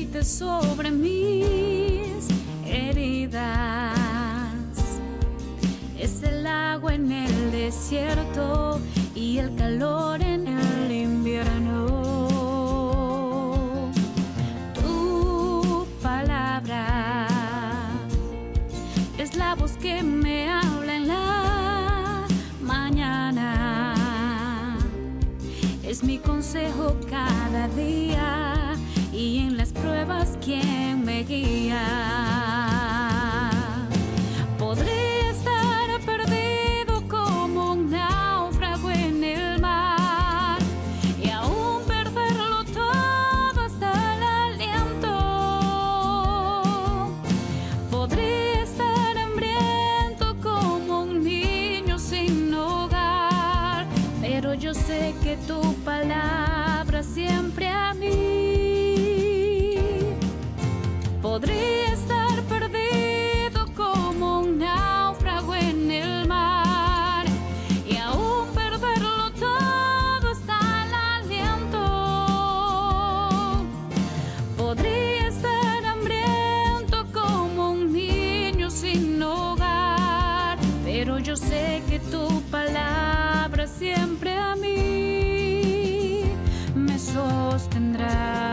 aceite sobre mis heridas. Es el agua en el desierto y el calor en el invierno. Tu palabra es la voz que me habla en la mañana. Es mi consejo cada día y en las pruebas quien me guía. Podría estar perdido como un náufrago en el mar y aún perderlo todo hasta el aliento. Podría estar hambriento como un niño sin hogar, pero yo sé que tu palabra siempre a mí. Podría estar perdido como un náufrago en el mar y aún perderlo todo hasta el aliento. Podría estar hambriento como un niño sin hogar, pero yo sé que tu palabra siempre a mí me sostendrá.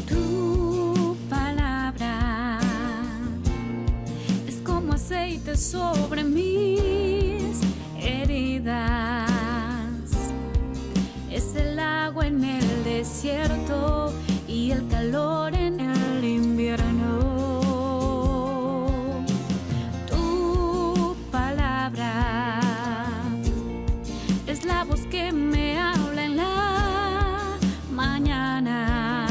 Tu palabra es como aceite sobre mis heridas. Es el agua en el desierto y el calor en el invierno. Tu palabra es la voz que me habla en la mañana.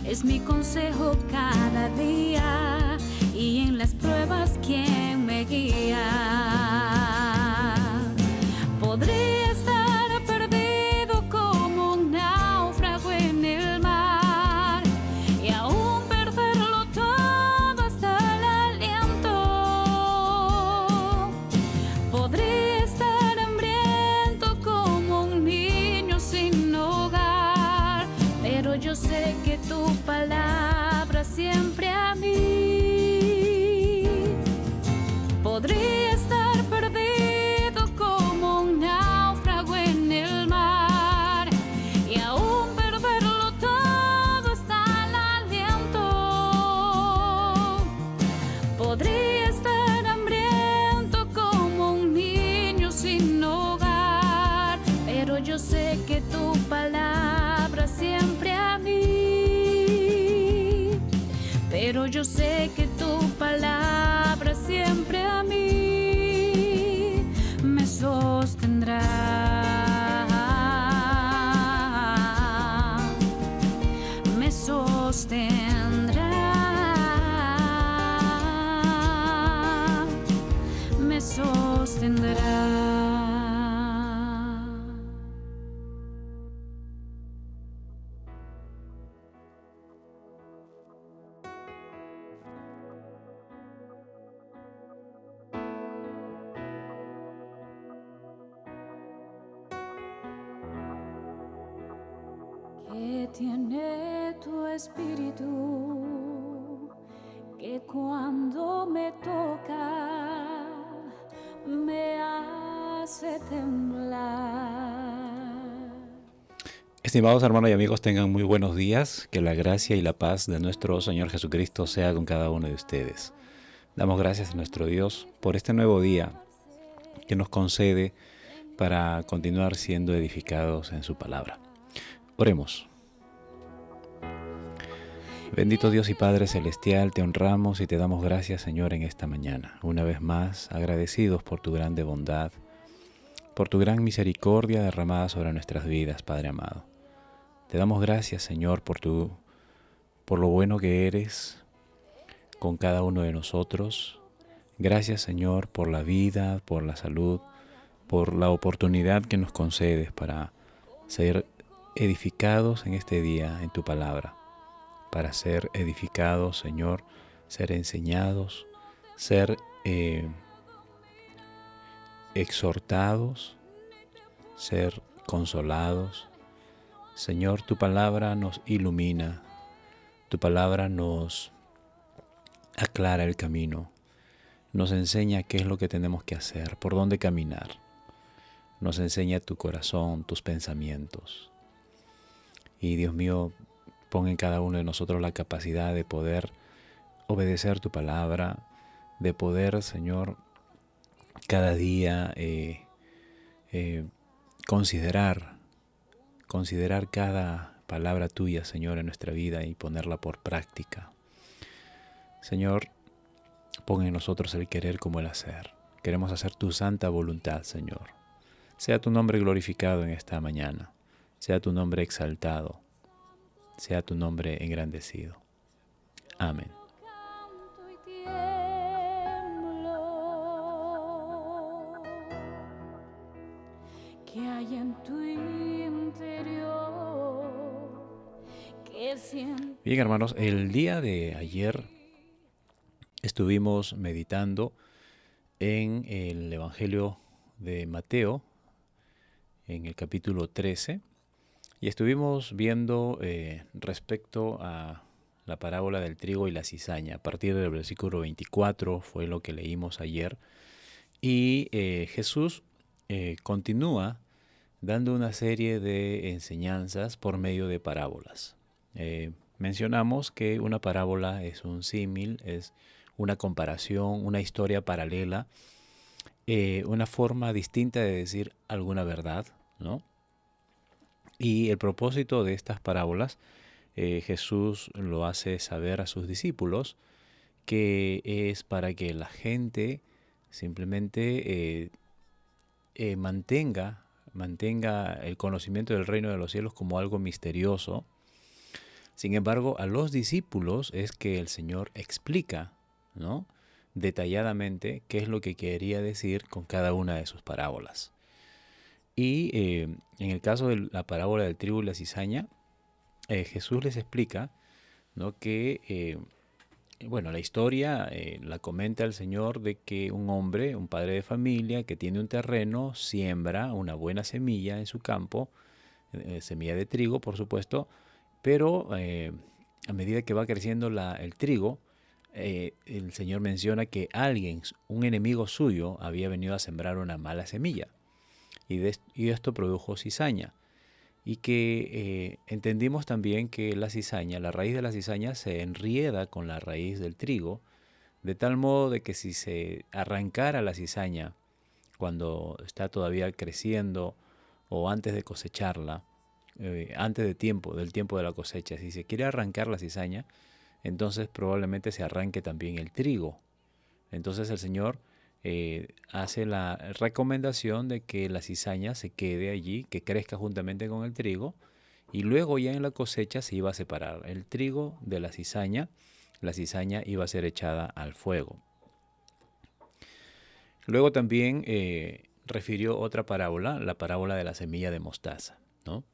Es mi consejo cada día y en las pruebas quien me guía. Podría estar perdido como un náufrago en el mar y aún perderlo todo hasta el aliento. Podría estar hambriento como un niño sin hogar, pero yo sé que tu palabra siempre a mí. Podría estar perdido como un náufrago en el mar y aún perderlo todo hasta el aliento. Podría estar hambriento como un niño sin hogar, pero yo sé que tu palabra siempre a mí. Pero yo sé que tu palabra siempre a mí me sostendrá. Me sostendrá. Me sostendrá. Que tiene tu espíritu, que cuando me toca me hace temblar. Estimados hermanos y amigos, tengan muy buenos días. Que la gracia y la paz de nuestro Señor Jesucristo sea con cada uno de ustedes. Damos gracias a nuestro Dios por este nuevo día que nos concede para continuar siendo edificados en su palabra. Oremos. Bendito Dios y Padre Celestial, te honramos y te damos gracias, Señor, en esta mañana. Una vez más, agradecidos por tu grande bondad, por tu gran misericordia derramada sobre nuestras vidas, Padre amado. Te damos gracias, Señor, por lo bueno que eres con cada uno de nosotros. Gracias, Señor, por la vida, por la salud, por la oportunidad que nos concedes para ser edificados en este día en tu palabra, para ser edificados, Señor, ser enseñados, ser exhortados, ser consolados. Señor, tu palabra nos ilumina, tu palabra nos aclara el camino, nos enseña qué es lo que tenemos que hacer, por dónde caminar, nos enseña tu corazón, tus pensamientos. Y Dios mío, pon en cada uno de nosotros la capacidad de poder obedecer tu palabra, de poder, Señor, cada día considerar cada palabra tuya, Señor, en nuestra vida y ponerla por práctica. Señor, pon en nosotros el querer como el hacer. Queremos hacer tu santa voluntad, Señor. Sea tu nombre glorificado en esta mañana. Sea tu nombre exaltado. Sea tu nombre engrandecido. Amén. Canto y tiemblo. ¿Qué hay en tu interior? ¿Qué sientes? Bien, hermanos, el día de ayer estuvimos meditando en el Evangelio de Mateo, en el capítulo 13, y estuvimos viendo respecto a la parábola del trigo y la cizaña. A partir del versículo 24 fue lo que leímos ayer, y Jesús continúa dando una serie de enseñanzas por medio de parábolas. Mencionamos que una parábola es un símil, es una comparación, una historia paralela, una forma distinta de decir alguna verdad, ¿no? Y el propósito de estas parábolas, Jesús lo hace saber a sus discípulos, que es para que la gente simplemente mantenga el conocimiento del reino de los cielos como algo misterioso. Sin embargo, a los discípulos es que el Señor explica, ¿no?, detalladamente qué es lo que quería decir con cada una de sus parábolas. Y en el caso de la parábola del trigo y la cizaña, Jesús les explica, ¿no?, que la historia la comenta el Señor de que un hombre, un padre de familia que tiene un terreno, siembra una buena semilla en su campo, semilla de trigo, por supuesto, pero a medida que va creciendo el trigo, el Señor menciona que alguien, un enemigo suyo, había venido a sembrar una mala semilla, y esto produjo cizaña. Y que entendimos también que la cizaña, la raíz de la cizaña se enrieda con la raíz del trigo, de tal modo de que si se arrancara la cizaña cuando está todavía creciendo o antes de cosecharla, antes del tiempo de la cosecha, si se quiere arrancar la cizaña, entonces probablemente se arranque también el trigo. Entonces el Señor hace la recomendación de que la cizaña se quede allí, que crezca juntamente con el trigo, y luego ya en la cosecha se iba a separar el trigo de la cizaña iba a ser echada al fuego. Luego también refirió otra parábola, la parábola de la semilla de mostaza, ¿no?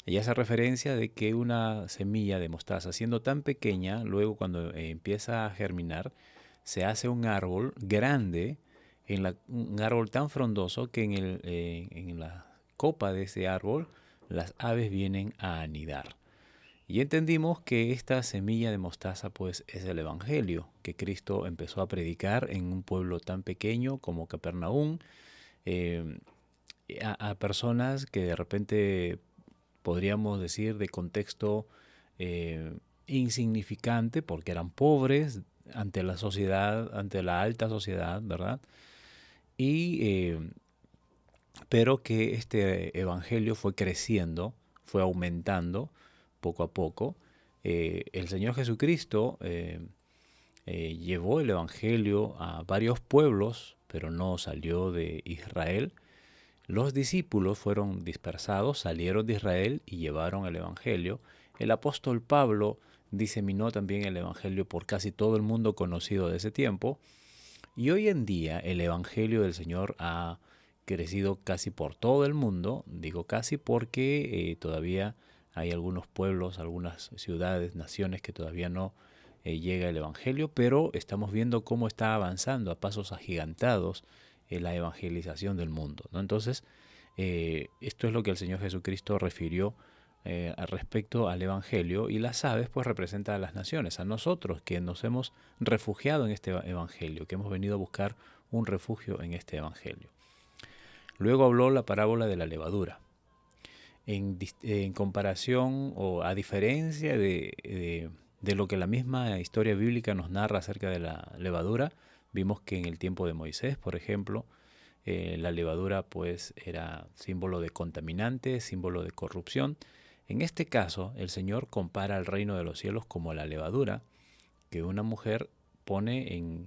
Y hace referencia de que una semilla de mostaza, siendo tan pequeña, luego cuando empieza a germinar, se hace un árbol grande, un árbol tan frondoso que en la copa de ese árbol las aves vienen a anidar. Y entendimos que esta semilla de mostaza pues es el Evangelio que Cristo empezó a predicar en un pueblo tan pequeño como Capernaum, a personas que de repente podríamos decir de contexto insignificante, porque eran pobres ante la sociedad, ante la alta sociedad, ¿verdad? Pero que este evangelio fue creciendo, fue aumentando poco a poco. El Señor Jesucristo llevó el evangelio a varios pueblos, pero no salió de Israel. Los discípulos fueron dispersados, salieron de Israel y llevaron el evangelio. El apóstol Pablo diseminó también el evangelio por casi todo el mundo conocido de ese tiempo. Y hoy en día el evangelio del Señor ha crecido casi por todo el mundo. Digo casi porque todavía hay algunos pueblos, algunas ciudades, naciones que todavía no llega el Evangelio, pero estamos viendo cómo está avanzando a pasos agigantados la evangelización del mundo, ¿no? Entonces, esto es lo que el Señor Jesucristo refirió al respecto al Evangelio, y las aves pues representan a las naciones, a nosotros que nos hemos refugiado en este Evangelio, que hemos venido a buscar un refugio en este Evangelio. Luego habló la parábola de la levadura. En comparación o a diferencia de lo que la misma historia bíblica nos narra acerca de la levadura, vimos que en el tiempo de Moisés, por ejemplo, la levadura pues era símbolo de contaminante, símbolo de corrupción. En este caso, el Señor compara el reino de los cielos como la levadura que una mujer pone en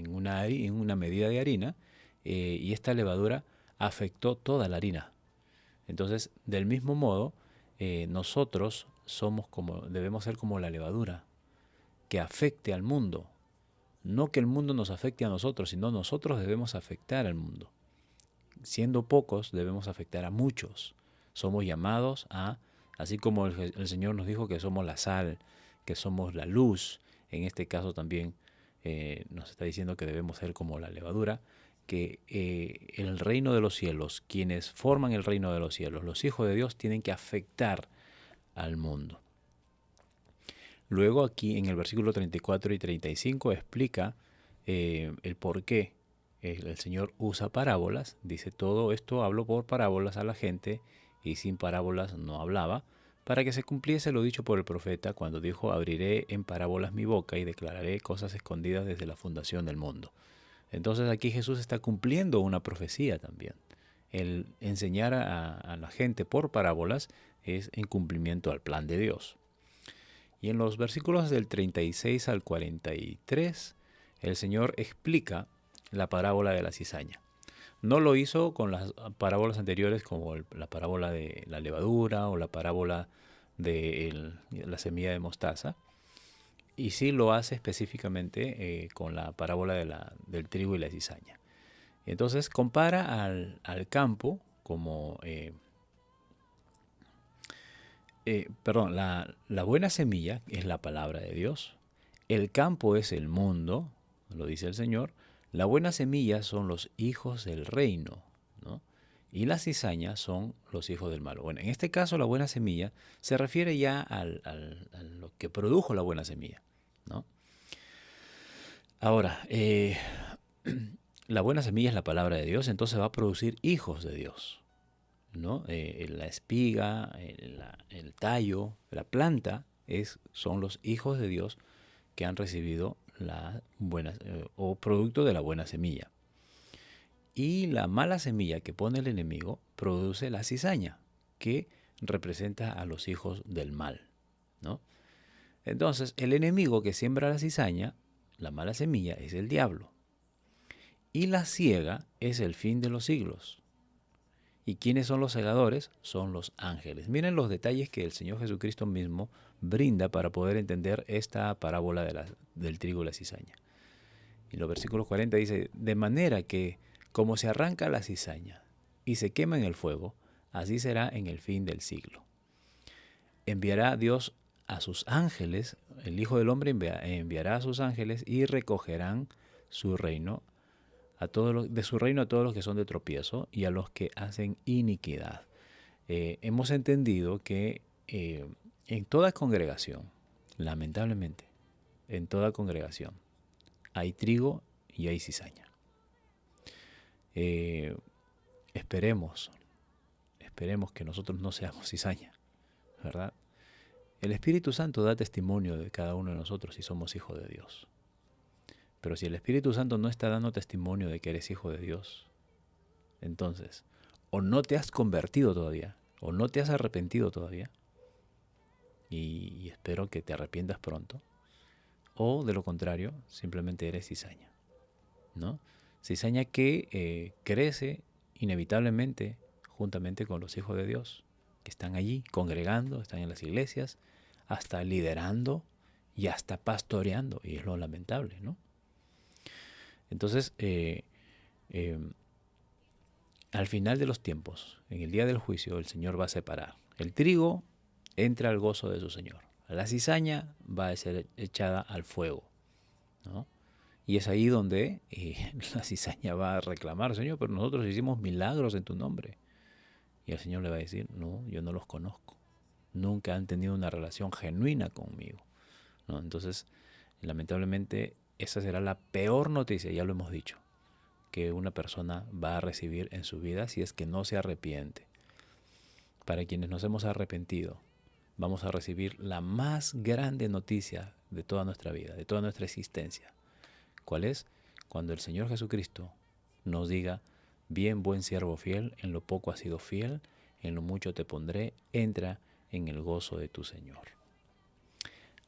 una medida de harina, y esta levadura afectó toda la harina. Entonces, del mismo modo, nosotros debemos ser como la levadura, que afecte al mundo. No que el mundo nos afecte a nosotros, sino nosotros debemos afectar al mundo. Siendo pocos, debemos afectar a muchos. Somos llamados a, así como el Señor nos dijo que somos la sal, que somos la luz, en este caso también nos está diciendo que debemos ser como la levadura, que el reino de los cielos, quienes forman el reino de los cielos, los hijos de Dios, tienen que afectar al mundo. Luego aquí en el versículo 34 y 35 explica el por qué el Señor usa parábolas. Dice, todo esto hablo por parábolas a la gente, y sin parábolas no hablaba, para que se cumpliese lo dicho por el profeta cuando dijo, abriré en parábolas mi boca y declararé cosas escondidas desde la fundación del mundo. Entonces aquí Jesús está cumpliendo una profecía también. El enseñar a la gente por parábolas es en cumplimiento al plan de Dios. Y en los versículos del 36 al 43, el Señor explica la parábola de la cizaña. No lo hizo con las parábolas anteriores, como la parábola de la levadura o la parábola de la semilla de mostaza, y sí lo hace específicamente con la parábola del trigo y la cizaña. Entonces compara al campo como... la buena semilla es la palabra de Dios, el campo es el mundo, lo dice el Señor, la buena semilla son los hijos del reino, ¿no? Y la cizaña son los hijos del mal. Bueno, en este caso la buena semilla se refiere ya a lo que produjo la buena semilla, ¿no? Ahora, la buena semilla es la palabra de Dios, entonces va a producir hijos de Dios, ¿no? La espiga, el tallo, la planta son los hijos de Dios que han recibido la buena o producto de la buena semilla. Y la mala semilla que pone el enemigo produce la cizaña, que representa a los hijos del mal, ¿no? Entonces, el enemigo que siembra la cizaña, la mala semilla, es el diablo. Y la siega es el fin de los siglos. ¿Y quiénes son los segadores? Son los ángeles. Miren los detalles que el Señor Jesucristo mismo brinda para poder entender esta parábola del trigo y la cizaña. En los versículos 40 dice, de manera que como se arranca la cizaña y se quema en el fuego, así será en el fin del siglo. Enviará Dios a sus ángeles, el Hijo del Hombre enviará a sus ángeles y recogerán su reino de su reino a todos los que son de tropiezo y a los que hacen iniquidad. Hemos entendido que en toda congregación, lamentablemente, en toda congregación, hay trigo y hay cizaña. Esperemos que nosotros no seamos cizaña, ¿verdad? El Espíritu Santo da testimonio de cada uno de nosotros si somos hijos de Dios. Pero si el Espíritu Santo no está dando testimonio de que eres hijo de Dios, entonces, o no te has convertido todavía, o no te has arrepentido todavía, y espero que te arrepientas pronto, o de lo contrario, simplemente eres cizaña, ¿no? Cizaña que crece inevitablemente juntamente con los hijos de Dios, que están allí congregando, están en las iglesias, hasta liderando y hasta pastoreando, y es lo lamentable, ¿no? Entonces, al final de los tiempos, en el día del juicio, el Señor va a separar. El trigo entra al gozo de su Señor. La cizaña va a ser echada al fuego, ¿no? Y es ahí donde la cizaña va a reclamar, Señor, pero nosotros hicimos milagros en tu nombre. Y el Señor le va a decir, no, yo no los conozco. Nunca han tenido una relación genuina conmigo, ¿no? Entonces, lamentablemente, esa será la peor noticia, ya lo hemos dicho, que una persona va a recibir en su vida si es que no se arrepiente. Para quienes nos hemos arrepentido, vamos a recibir la más grande noticia de toda nuestra vida, de toda nuestra existencia. ¿Cuál es? Cuando el Señor Jesucristo nos diga, bien, buen siervo fiel, en lo poco has sido fiel, en lo mucho te pondré, entra en el gozo de tu Señor.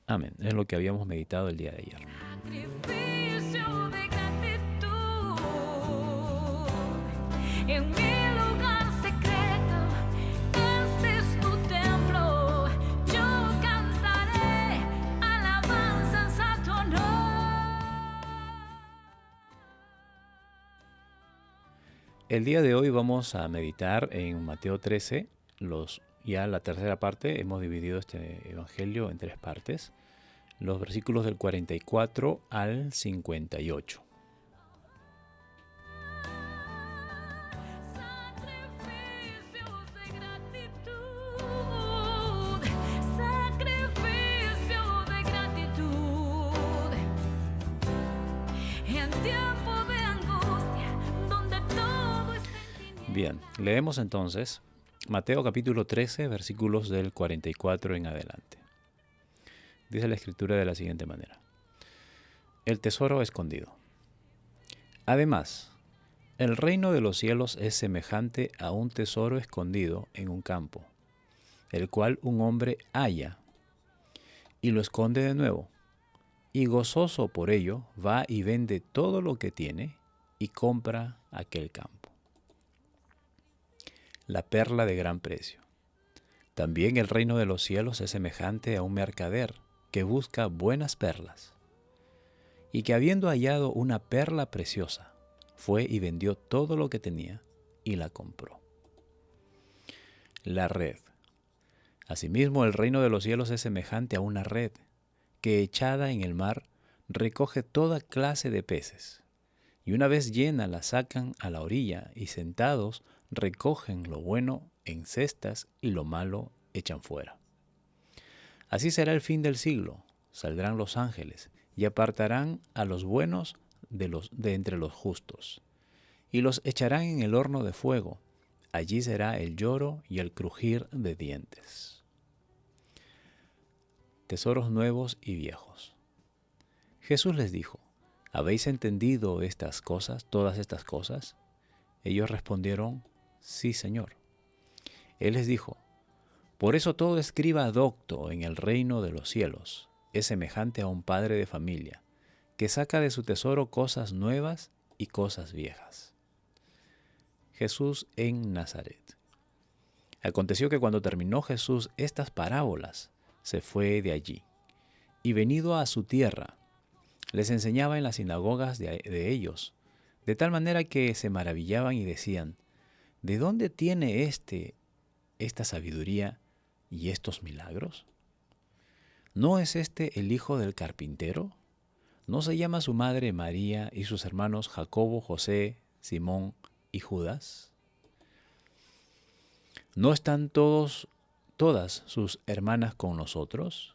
Amén. Es lo que habíamos meditado el día de ayer. Sacrificio de gratitud en mi lugar secreto. Este es tu templo. Yo cantaré alabanzas a tu honor. El día de hoy vamos a meditar en Mateo 13, ya la tercera parte. Hemos dividido este evangelio en 3 partes, los versículos del 44 al 58. Sacrificios de gratitud, sacrificio de gratitud. En tiempo de angustia, donde todo está en tinieblas. Bien, leemos entonces Mateo capítulo 13, versículos del 44 en adelante. Dice la escritura de la siguiente manera: el tesoro escondido. Además, el reino de los cielos es semejante a un tesoro escondido en un campo, el cual un hombre halla y lo esconde de nuevo, y gozoso por ello va y vende todo lo que tiene y compra aquel campo. La perla de gran precio. También el reino de los cielos es semejante a un mercader que busca buenas perlas, y que habiendo hallado una perla preciosa, fue y vendió todo lo que tenía y la compró. La red. Asimismo, el reino de los cielos es semejante a una red que, echada en el mar, recoge toda clase de peces, y una vez llena la sacan a la orilla, y sentados recogen lo bueno en cestas y lo malo echan fuera. Así será el fin del siglo. Saldrán los ángeles y apartarán a los buenos de entre los justos, y los echarán en el horno de fuego. Allí será el lloro y el crujir de dientes. Tesoros nuevos y viejos. Jesús les dijo: ¿habéis entendido estas cosas, todas estas cosas? Ellos respondieron: sí, Señor. Él les dijo: por eso todo escriba docto en el reino de los cielos es semejante a un padre de familia, que saca de su tesoro cosas nuevas y cosas viejas. Jesús en Nazaret. Aconteció que cuando terminó Jesús estas parábolas, se fue de allí, y venido a su tierra, les enseñaba en las sinagogas de ellos, de tal manera que se maravillaban y decían: ¿de dónde tiene esta sabiduría y estos milagros? ¿No es este el hijo del carpintero? ¿No se llama su madre María y sus hermanos Jacobo, José, Simón y Judas? ¿No están todas sus hermanas con nosotros?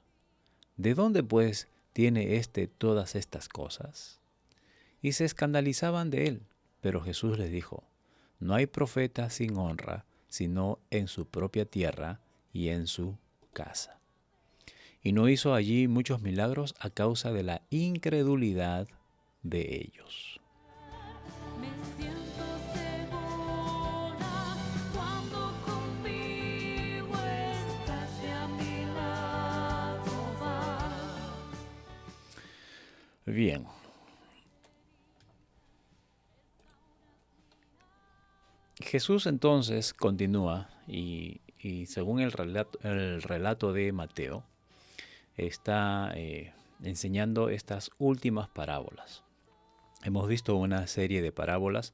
¿De dónde pues tiene todas estas cosas? Y se escandalizaban de él. Pero Jesús les dijo: no hay profeta sin honra, sino en su propia tierra y en su casa. Y no hizo allí muchos milagros a causa de la incredulidad de ellos. Me siento segura cuando conmigo estás y a mi lado vas. Bien. Jesús entonces continúa y según el relato de Mateo, está enseñando estas últimas parábolas. Hemos visto una serie de parábolas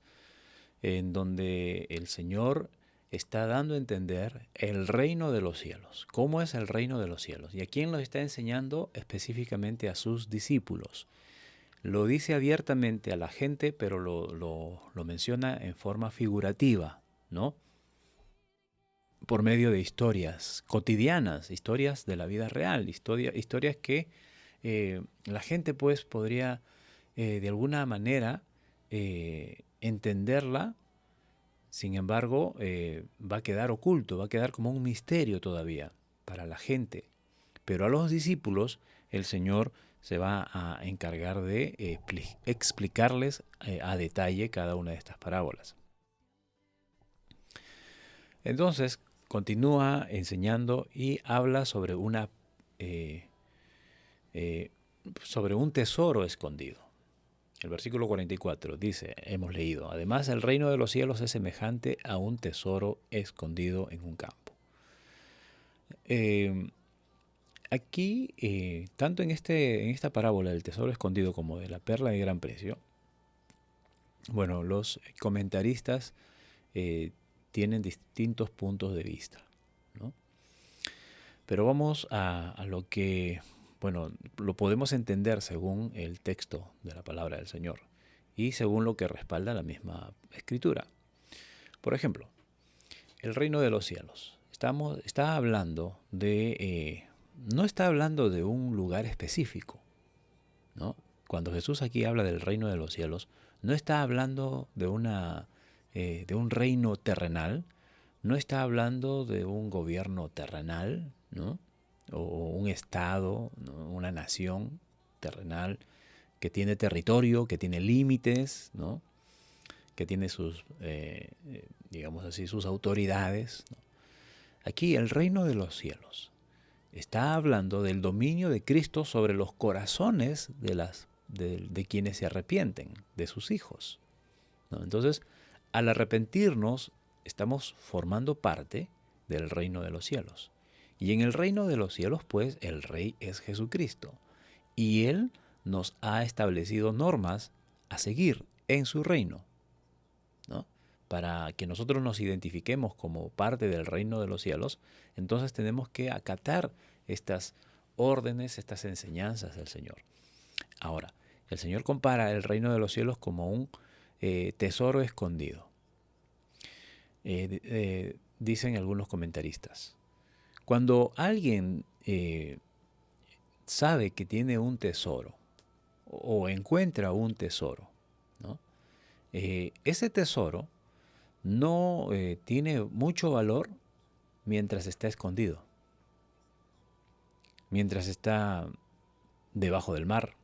en donde el Señor está dando a entender el reino de los cielos. ¿Cómo es el reino de los cielos? ¿Y a quién lo está enseñando? Específicamente a sus discípulos. Lo dice abiertamente a la gente, pero lo menciona en forma figurativa, ¿no? Por medio de historias cotidianas, historias de la vida real, historias que la gente pues podría de alguna manera entenderla. Sin embargo, va a quedar oculto, va a quedar como un misterio todavía para la gente. Pero a los discípulos el Señor se va a encargar de explicarles a detalle cada una de estas parábolas. Entonces, continúa enseñando y habla sobre sobre un tesoro escondido. El versículo 44 dice, hemos leído, además el reino de los cielos es semejante a un tesoro escondido en un campo. Aquí, tanto en esta parábola del tesoro escondido como de la perla de gran precio, bueno, los comentaristas tienen distintos puntos de vista, ¿no? Pero vamos a lo que, bueno, lo podemos entender según el texto de la palabra del Señor y según lo que respalda la misma escritura. Por ejemplo, el reino de los cielos. Está hablando no está hablando de un lugar específico, ¿no? Cuando Jesús aquí habla del reino de los cielos, no está hablando de un reino terrenal, no está hablando de un gobierno terrenal, ¿no? O un estado, ¿no? Una nación terrenal que tiene territorio, que tiene límites, ¿no? Que tiene sus, digamos así, sus autoridades, ¿no? Aquí el reino de los cielos está hablando del dominio de Cristo sobre los corazones de quienes se arrepienten, de sus hijos, ¿no? Entonces, al arrepentirnos, estamos formando parte del reino de los cielos. Y en el reino de los cielos, pues, el Rey es Jesucristo. Y Él nos ha establecido normas a seguir en su reino, ¿no? Para que nosotros nos identifiquemos como parte del reino de los cielos, entonces tenemos que acatar estas órdenes, estas enseñanzas del Señor. Ahora, el Señor compara el reino de los cielos como un tesoro escondido. Dicen algunos comentaristas, cuando alguien sabe que tiene un tesoro o encuentra un tesoro, ¿no? Ese tesoro no tiene mucho valor mientras está escondido, mientras está debajo del mar,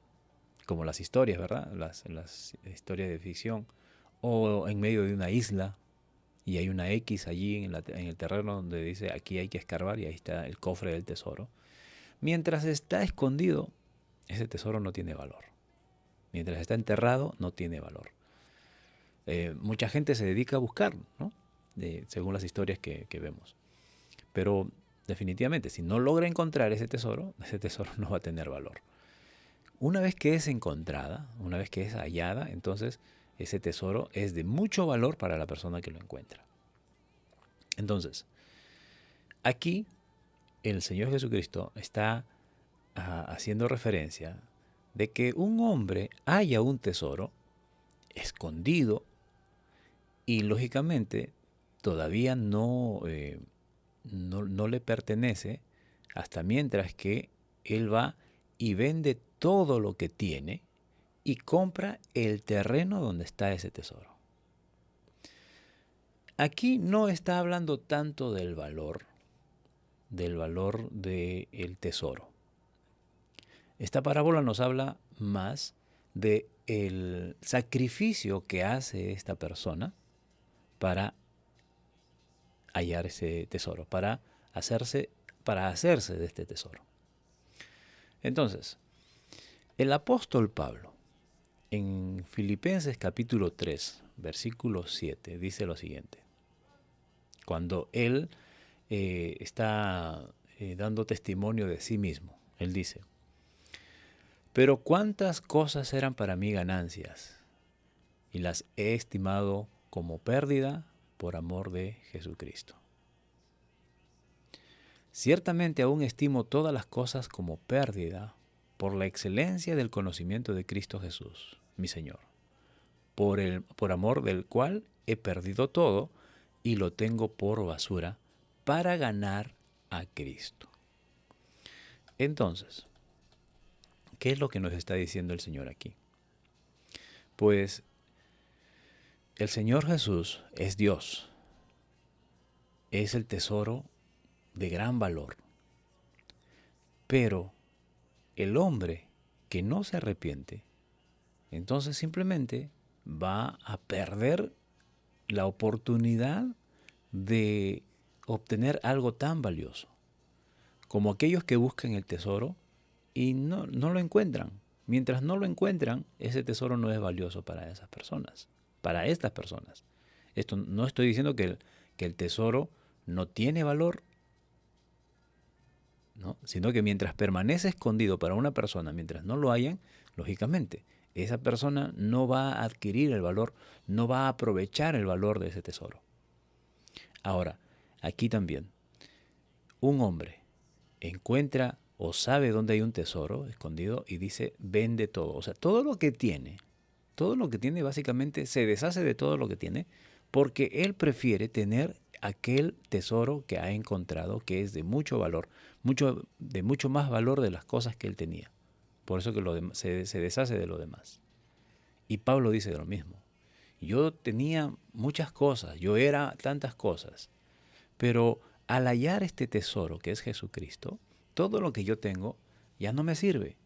como las historias, ¿verdad? Las historias de ficción, o en medio de una isla, y hay una X allí en el terreno donde dice aquí hay que escarbar y ahí está el cofre del tesoro. Mientras está escondido, ese tesoro no tiene valor. Mientras está enterrado, no tiene valor. Mucha gente se dedica a buscar, ¿no? Según las historias que vemos. Pero definitivamente, si no logra encontrar ese tesoro no va a tener valor. Una vez que es encontrada, una vez que es hallada, entonces ese tesoro es de mucho valor para la persona que lo encuentra. Entonces, aquí el Señor Jesucristo está haciendo referencia de que un hombre haya un tesoro escondido y lógicamente todavía no le pertenece hasta mientras que él va y vende todo lo que tiene y compra el terreno donde está ese tesoro. Aquí no está hablando tanto del valor del tesoro. Esta parábola nos habla más del sacrificio que hace esta persona para hallar ese tesoro, para hacerse de este tesoro. Entonces, el apóstol Pablo, en Filipenses capítulo 3, versículo 7, dice lo siguiente. Cuando él está dando testimonio de sí mismo, él dice, pero cuántas cosas eran para mí ganancias, y las he estimado como pérdida por amor de Jesucristo. Ciertamente aún estimo todas las cosas como pérdida por la excelencia del conocimiento de Cristo Jesús, mi Señor, por amor del cual he perdido todo y lo tengo por basura para ganar a Cristo. Entonces, ¿qué es lo que nos está diciendo el Señor aquí? Pues el Señor Jesús es Dios, es el tesoro de gran valor, pero el hombre que no se arrepiente, entonces simplemente va a perder la oportunidad de obtener algo tan valioso como aquellos que buscan el tesoro y no lo encuentran. Mientras no lo encuentran, ese tesoro no es valioso para esas personas, para estas personas. Esto no estoy diciendo que el tesoro no tiene valor, ¿no? Sino que mientras permanece escondido para una persona, mientras no lo hayan, lógicamente, esa persona no va a adquirir el valor, no va a aprovechar el valor de ese tesoro. Ahora, aquí también, un hombre encuentra o sabe dónde hay un tesoro escondido y dice, vende todo. O sea, todo lo que tiene básicamente se deshace de todo lo que tiene porque él prefiere tener aquel tesoro que ha encontrado que es de mucho valor, de mucho más valor de las cosas que él tenía. Por eso que se deshace de lo demás. Y Pablo dice de lo mismo. Yo tenía muchas cosas, yo era tantas cosas, pero al hallar este tesoro que es Jesucristo, todo lo que yo tengo ya no me sirve.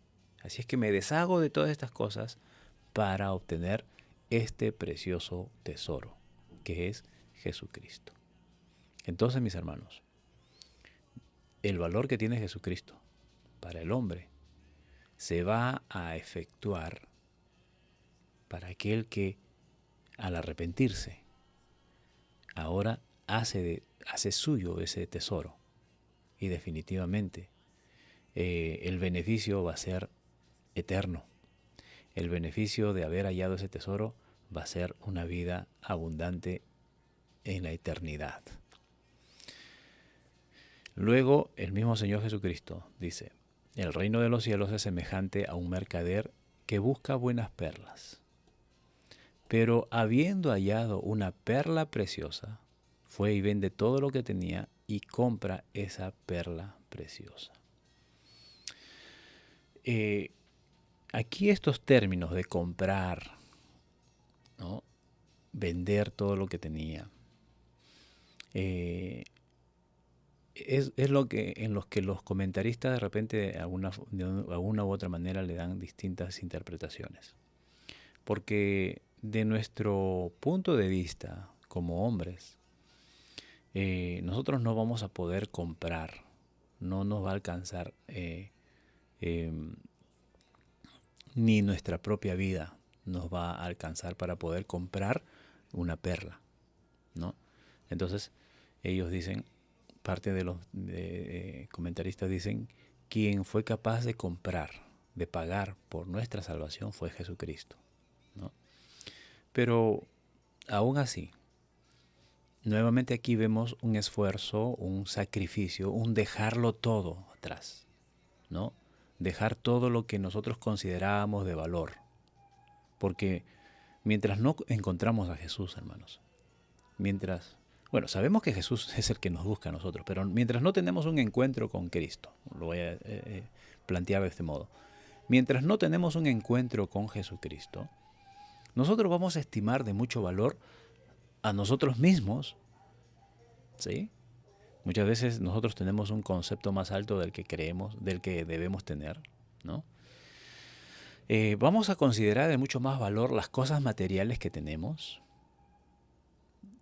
Así es que me deshago de todas estas cosas para obtener este precioso tesoro que es Jesucristo. Entonces, mis hermanos, el valor que tiene Jesucristo para el hombre se va a efectuar para aquel que al arrepentirse ahora hace suyo ese tesoro y definitivamente el beneficio va a ser eterno. El beneficio de haber hallado ese tesoro va a ser una vida abundante en la eternidad. Luego el mismo Señor Jesucristo dice, el reino de los cielos es semejante a un mercader que busca buenas perlas. Pero habiendo hallado una perla preciosa, fue y vende todo lo que tenía y compra esa perla preciosa. Aquí estos términos de comprar, ¿no? Vender todo lo que tenía, es lo que en los que los comentaristas de repente de alguna u otra manera le dan distintas interpretaciones. Porque de nuestro punto de vista como hombres, nosotros no vamos a poder comprar, no nos va a alcanzar ni nuestra propia vida nos va a alcanzar para poder comprar una perla, ¿no? Entonces ellos dicen, parte de los comentaristas dicen, quien fue capaz de comprar, de pagar por nuestra salvación fue Jesucristo, ¿no? Pero aún así, nuevamente aquí vemos un esfuerzo, un sacrificio, un dejarlo todo atrás, ¿no? Dejar todo lo que nosotros considerábamos de valor. Porque mientras no encontramos a Jesús, hermanos, sabemos que Jesús es el que nos busca a nosotros, pero mientras no tenemos un encuentro con Cristo, lo voy a plantear de este modo, mientras no tenemos un encuentro con Jesucristo, nosotros vamos a estimar de mucho valor a nosotros mismos, ¿sí? Muchas veces nosotros tenemos un concepto más alto del que creemos, del que debemos tener, ¿no? Vamos a considerar de mucho más valor las cosas materiales que tenemos,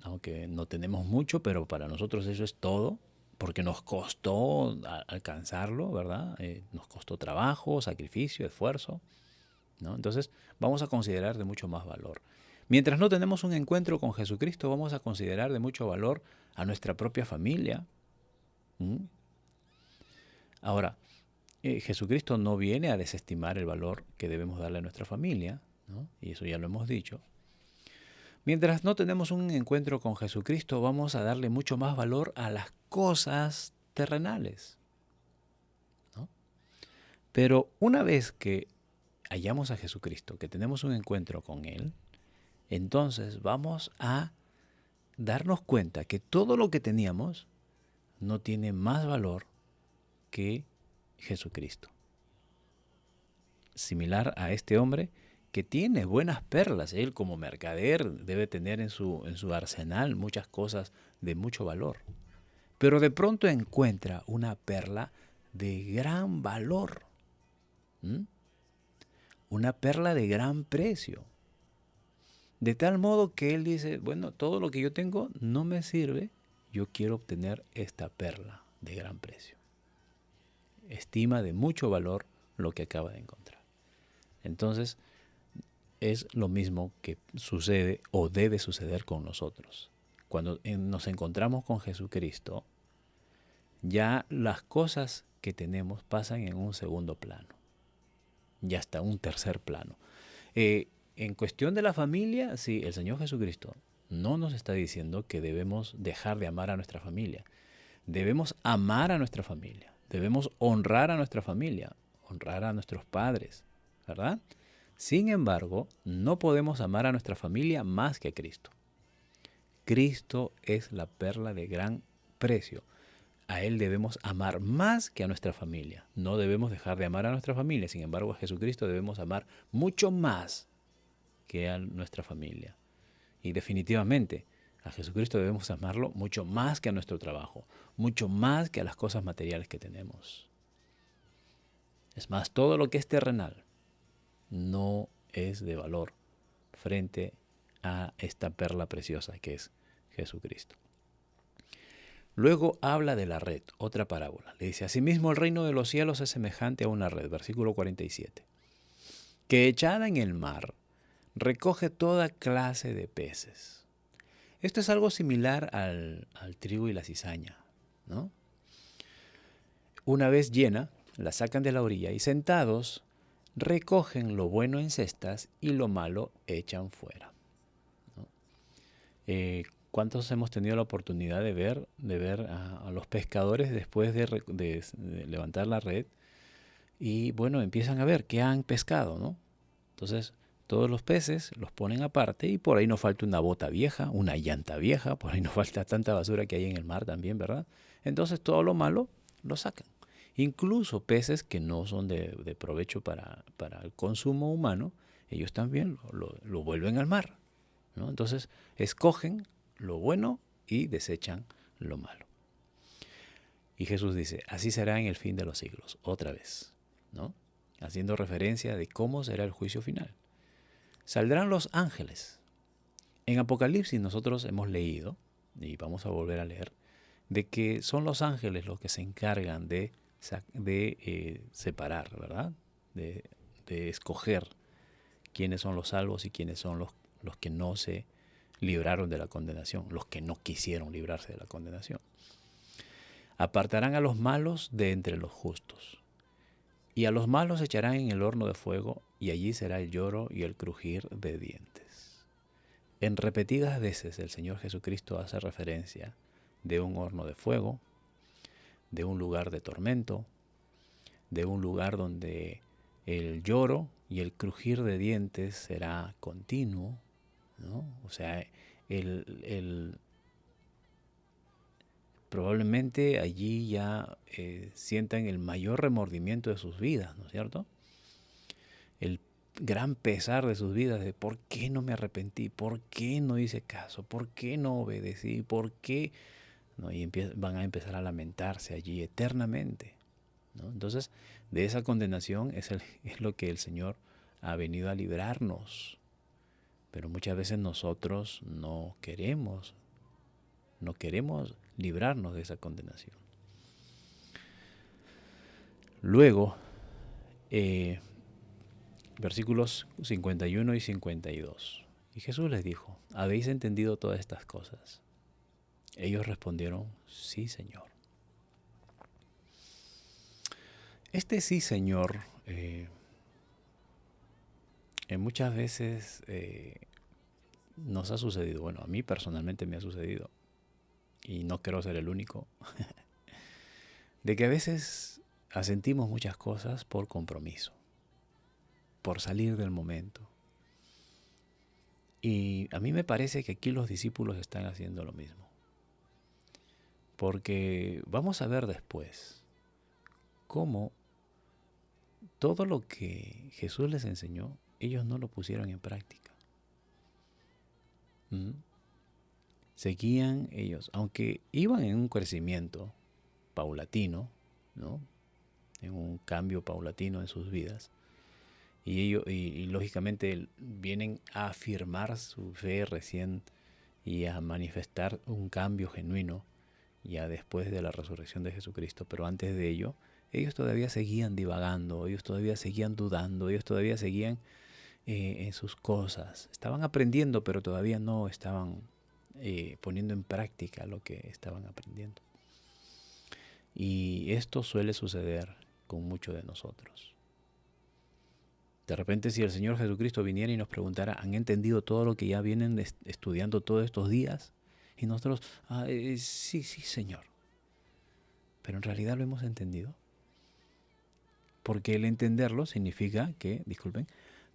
aunque no tenemos mucho, pero para nosotros eso es todo, porque nos costó alcanzarlo, ¿verdad? Nos costó trabajo, sacrificio, esfuerzo, ¿no? Entonces vamos a considerar de mucho más valor. Mientras no tenemos un encuentro con Jesucristo, vamos a considerar de mucho valor a nuestra propia familia. Ahora, Jesucristo no viene a desestimar el valor que debemos darle a nuestra familia, ¿no? Y eso ya lo hemos dicho. Mientras no tenemos un encuentro con Jesucristo, vamos a darle mucho más valor a las cosas terrenales, ¿no? Pero una vez que hallamos a Jesucristo, que tenemos un encuentro con Él, entonces vamos a darnos cuenta que todo lo que teníamos no tiene más valor que Jesucristo. Similar a este hombre que tiene buenas perlas. Él como mercader debe tener en su arsenal muchas cosas de mucho valor. Pero de pronto encuentra una perla de gran valor. ¿Mm? Una perla de gran precio. De tal modo que él dice, bueno, todo lo que yo tengo no me sirve, yo quiero obtener esta perla de gran precio. Estima de mucho valor lo que acaba de encontrar. Entonces, es lo mismo que sucede o debe suceder con nosotros. Cuando nos encontramos con Jesucristo, ya las cosas que tenemos pasan en un segundo plano, ya hasta un tercer plano. En cuestión de la familia, sí, el Señor Jesucristo no nos está diciendo que debemos dejar de amar a nuestra familia. Debemos amar a nuestra familia, debemos honrar a nuestra familia, honrar a nuestros padres, ¿verdad? Sin embargo, no podemos amar a nuestra familia más que a Cristo. Cristo es la perla de gran precio. A Él debemos amar más que a nuestra familia. No debemos dejar de amar a nuestra familia. Sin embargo, a Jesucristo debemos amar mucho más que a nuestra familia. Y definitivamente, a Jesucristo debemos amarlo mucho más que a nuestro trabajo, mucho más que a las cosas materiales que tenemos. Es más, todo lo que es terrenal no es de valor frente a esta perla preciosa que es Jesucristo. Luego habla de la red, otra parábola. Le dice, asimismo el reino de los cielos es semejante a una red, versículo 47, que echada en el mar recoge toda clase de peces. Esto es algo similar al trigo y la cizaña, ¿no? Una vez llena, la sacan de la orilla y sentados recogen lo bueno en cestas y lo malo echan fuera, ¿no? ¿Cuántos hemos tenido la oportunidad de ver a los pescadores después de levantar la red? Y bueno, empiezan a ver qué han pescado, ¿no? Entonces, todos los peces los ponen aparte y por ahí no falta una bota vieja, una llanta vieja, por ahí no falta tanta basura que hay en el mar también, ¿verdad? Entonces, todo lo malo lo sacan. Incluso peces que no son de provecho para el consumo humano, ellos también lo vuelven al mar, ¿no? Entonces, escogen lo bueno y desechan lo malo. Y Jesús dice, así será en el fin de los siglos, otra vez, ¿no? Haciendo referencia de cómo será el juicio final. Saldrán los ángeles. En Apocalipsis nosotros hemos leído, y vamos a volver a leer, de que son los ángeles los que se encargan de separar, ¿verdad? De escoger quiénes son los salvos y quiénes son los que no se libraron de la condenación, los que no quisieron librarse de la condenación. Apartarán a los malos de entre los justos, y a los malos echarán en el horno de fuego, y allí será el lloro y el crujir de dientes. En repetidas veces el Señor Jesucristo hace referencia de un horno de fuego, de un lugar de tormento, de un lugar donde el lloro y el crujir de dientes será continuo, ¿no? O sea, probablemente allí ya sientan el mayor remordimiento de sus vidas, ¿no es cierto? El gran pesar de sus vidas de por qué no me arrepentí, por qué no hice caso, por qué no obedecí, por qué, ¿no? Y van a empezar a lamentarse allí eternamente, ¿no? Entonces, de esa condenación es lo que el Señor ha venido a librarnos. Pero muchas veces nosotros no queremos librarnos de esa condenación. Luego, versículos 51 y 52. Y Jesús les dijo, ¿habéis entendido todas estas cosas? Ellos respondieron, sí, Señor. Este sí, Señor, muchas veces nos ha sucedido, bueno, a mí personalmente me ha sucedido, y no quiero ser el único, de que a veces asentimos muchas cosas por compromiso, por salir del momento. Y a mí me parece que aquí los discípulos están haciendo lo mismo. Porque vamos a ver después cómo todo lo que Jesús les enseñó, ellos no lo pusieron en práctica. Seguían ellos, aunque iban en un crecimiento paulatino, ¿no? En un cambio paulatino en sus vidas, y ellos y lógicamente vienen a afirmar su fe recién y a manifestar un cambio genuino ya después de la resurrección de Jesucristo. Pero antes de ello, ellos todavía seguían divagando, ellos todavía seguían dudando, ellos todavía seguían en sus cosas. Estaban aprendiendo, pero todavía no estaban poniendo en práctica lo que estaban aprendiendo. Y esto suele suceder con muchos de nosotros. De repente, si el Señor Jesucristo viniera y nos preguntara, ¿han entendido todo lo que ya vienen estudiando todos estos días? Y nosotros, sí, Señor. Pero en realidad lo hemos entendido. Porque el entenderlo significa que, disculpen,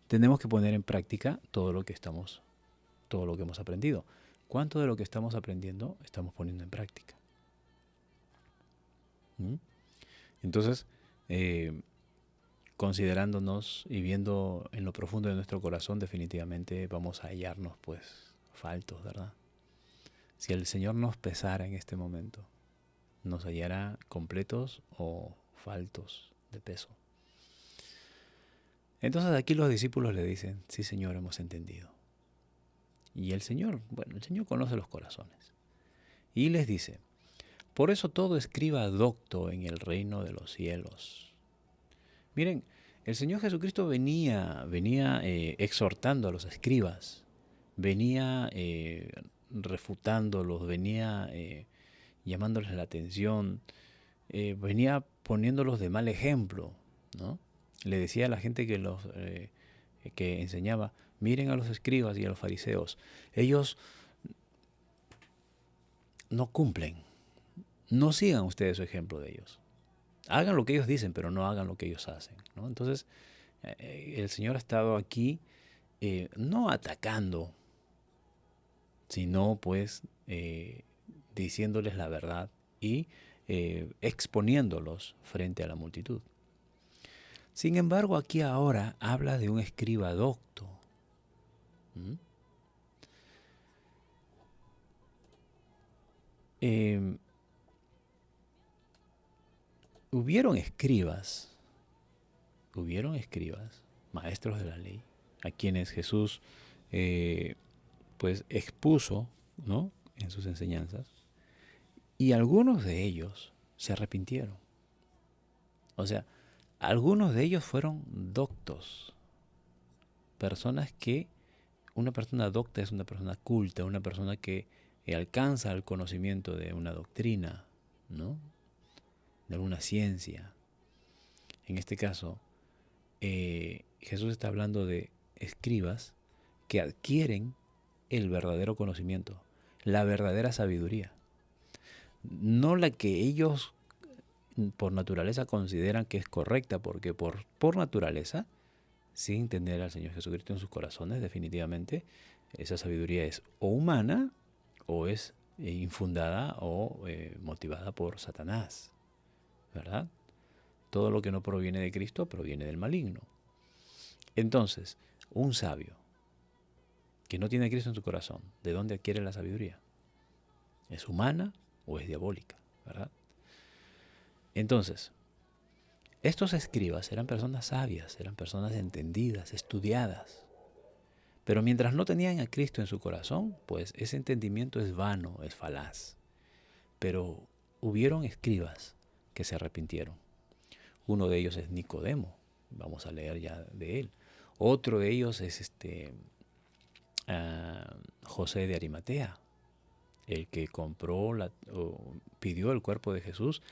tenemos que poner en práctica todo lo que hemos aprendido. ¿Cuánto de lo que estamos aprendiendo estamos poniendo en práctica? Entonces, considerándonos y viendo en lo profundo de nuestro corazón, definitivamente vamos a hallarnos pues faltos, ¿verdad? Si el Señor nos pesara en este momento, nos hallará completos o faltos de peso. Entonces aquí los discípulos le dicen, sí, Señor, hemos entendido. Y el Señor conoce los corazones. Y les dice, por eso todo escriba docto en el reino de los cielos. Miren, el Señor Jesucristo venía exhortando a los escribas, venía refutándolos, venía llamándoles la atención, venía poniéndolos de mal ejemplo, ¿no? Le decía a la gente que enseñaba, miren a los escribas y a los fariseos, ellos no cumplen, no sigan ustedes su ejemplo de ellos. Hagan lo que ellos dicen, pero no hagan lo que ellos hacen, ¿no? Entonces, el Señor ha estado aquí no atacando, sino pues diciéndoles la verdad y exponiéndolos frente a la multitud. Sin embargo, aquí ahora habla de un escriba docto. Hubieron escribas, maestros de la ley, a quienes Jesús pues expuso, ¿no?, en sus enseñanzas, y algunos de ellos se arrepintieron. O sea, algunos de ellos fueron doctos, una persona docta es una persona culta, una persona que alcanza el conocimiento de una doctrina, ¿no?, de alguna ciencia. En este caso, Jesús está hablando de escribas que adquieren el verdadero conocimiento, la verdadera sabiduría. No la que ellos por naturaleza consideran que es correcta, porque por naturaleza, sin tener al Señor Jesucristo en sus corazones, definitivamente esa sabiduría es o humana o es infundada o motivada por Satanás, ¿verdad? Todo lo que no proviene de Cristo proviene del maligno. Entonces, un sabio que no tiene a Cristo en su corazón, ¿de dónde adquiere la sabiduría? ¿Es humana o es diabólica, verdad? Entonces, estos escribas eran personas sabias, eran personas entendidas, estudiadas. Pero mientras no tenían a Cristo en su corazón, pues ese entendimiento es vano, es falaz. Pero hubieron escribas que se arrepintieron. Uno de ellos es Nicodemo, vamos a leer ya de él. Otro de ellos es José de Arimatea, el que pidió el cuerpo de Jesús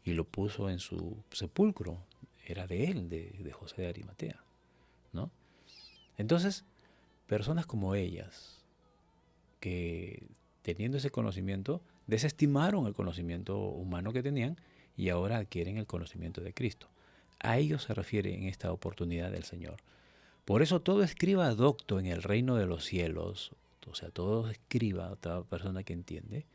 y lo puso en su sepulcro. Era de él, de José de Arimatea, ¿no? Entonces, personas como ellas, que teniendo ese conocimiento, desestimaron el conocimiento humano que tenían y ahora adquieren el conocimiento de Cristo. A ellos se refiere en esta oportunidad del Señor. Por eso todo escriba docto en el reino de los cielos, o sea, todo escriba, toda persona que entiende,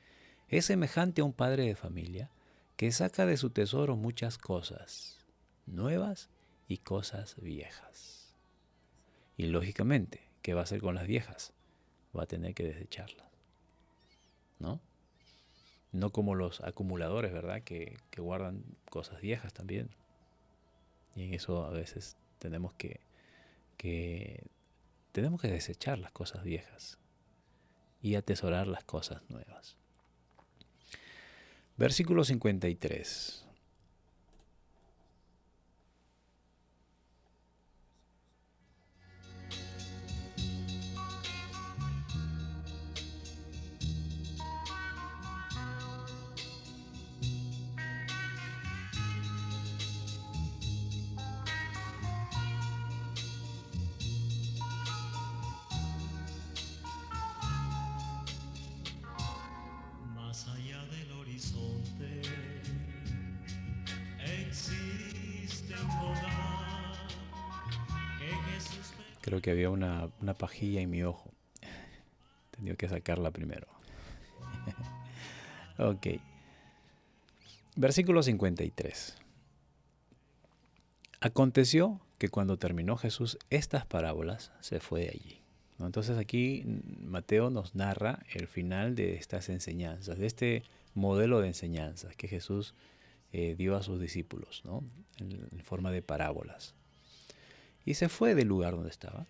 es semejante a un padre de familia que saca de su tesoro muchas cosas nuevas y cosas viejas. Y lógicamente, ¿qué va a hacer con las viejas? Va a tener que desecharlas, ¿no? No como los acumuladores, ¿verdad? Que guardan cosas viejas también. Y en eso a veces tenemos que desechar las cosas viejas y atesorar las cosas nuevas. Versículo 53. Más allá del horizonte existe un lugar que Jesús me... Creo que había una pajilla en mi ojo. Tenía que sacarla primero. Ok. Versículo 53. Aconteció que cuando terminó Jesús estas parábolas, se fue de allí. ¿No? Entonces aquí Mateo nos narra el final de estas enseñanzas, de este modelo de enseñanzas que Jesús dio a sus discípulos, ¿no? En forma de parábolas. Y se fue del lugar donde estaba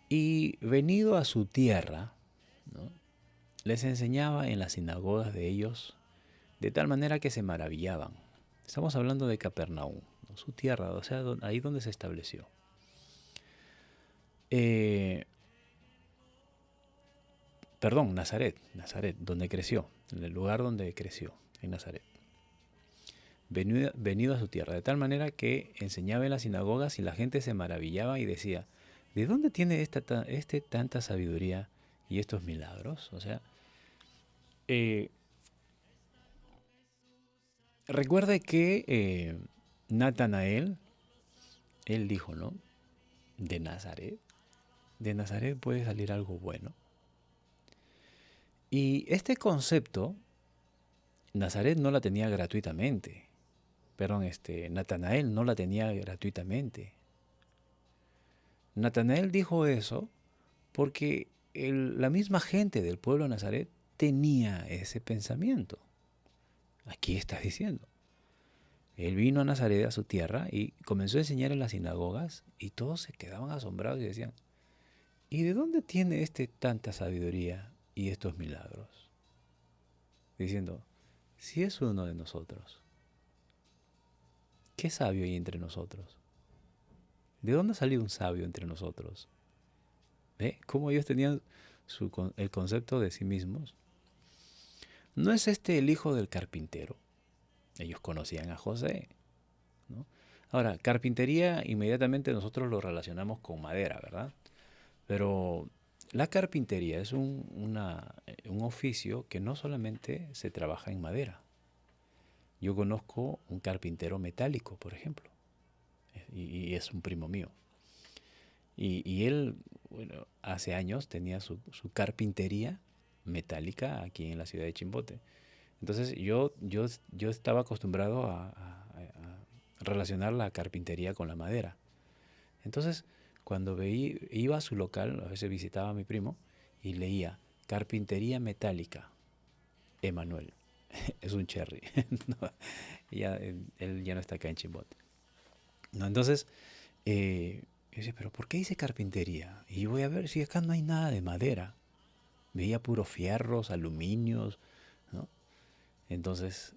y venido a su tierra, ¿no? Les enseñaba en las sinagogas de ellos de tal manera que se maravillaban. Estamos hablando de Capernaum, ¿no? Su tierra, o sea, ahí donde se estableció. Nazaret, donde creció, en el lugar donde creció, en Nazaret. Venido a su tierra, de tal manera que enseñaba en las sinagogas y la gente se maravillaba y decía, ¿de dónde tiene tanta sabiduría y estos milagros? O sea, recuerde que Natanael, él dijo, ¿no? De Nazaret puede salir algo bueno. Y este concepto, Nazaret no la tenía gratuitamente. Natanael no la tenía gratuitamente. Natanael dijo eso porque la misma gente del pueblo de Nazaret tenía ese pensamiento. Aquí está diciendo. Él vino a Nazaret, a su tierra, y comenzó a enseñar en las sinagogas, y todos se quedaban asombrados y decían, ¿y de dónde tiene tanta sabiduría y estos milagros? Diciendo, si es uno de nosotros, ¿qué sabio hay entre nosotros? ¿De dónde ha salido un sabio entre nosotros? ¿Ve cómo ellos tenían el concepto de sí mismos? ¿No es este el hijo del carpintero? Ellos conocían a José, ¿no? Ahora, carpintería inmediatamente nosotros lo relacionamos con madera, ¿verdad? Pero la carpintería es un oficio que no solamente se trabaja en madera. Yo conozco un carpintero metálico, por ejemplo, y es un primo mío. Y él, bueno, hace años tenía su carpintería metálica aquí en la ciudad de Chimbote. Entonces yo estaba acostumbrado a relacionar la carpintería con la madera. Entonces, cuando iba a su local, a veces visitaba a mi primo y leía carpintería metálica, Emanuel. Es un cherry. No, él ya no está acá en Chimbote. No, entonces, yo decía, pero ¿por qué dice carpintería? Y voy a ver si acá no hay nada de madera. Veía puros fierros, aluminios, ¿no? Entonces,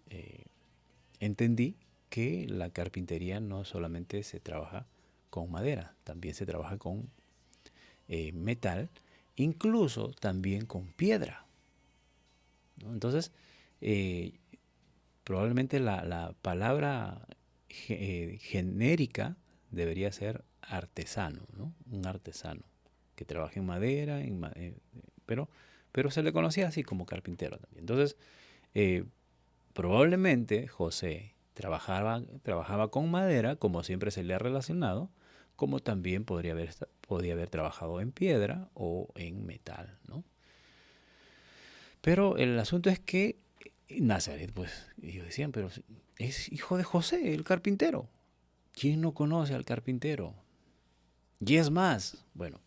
entendí que la carpintería no solamente se trabaja con madera, también se trabaja con metal, incluso también con piedra, ¿no? Entonces, probablemente la palabra genérica debería ser artesano, ¿no? Un artesano que trabaje en madera, pero pero se le conocía así como carpintero también. Entonces, eh, probablemente José trabajaba con madera, como siempre se le ha relacionado, como también podía haber trabajado en piedra o en metal, ¿no? Pero el asunto es que Nazaret, pues, ellos decían, pero es hijo de José, el carpintero. ¿Quién no conoce al carpintero? Y es más, bueno,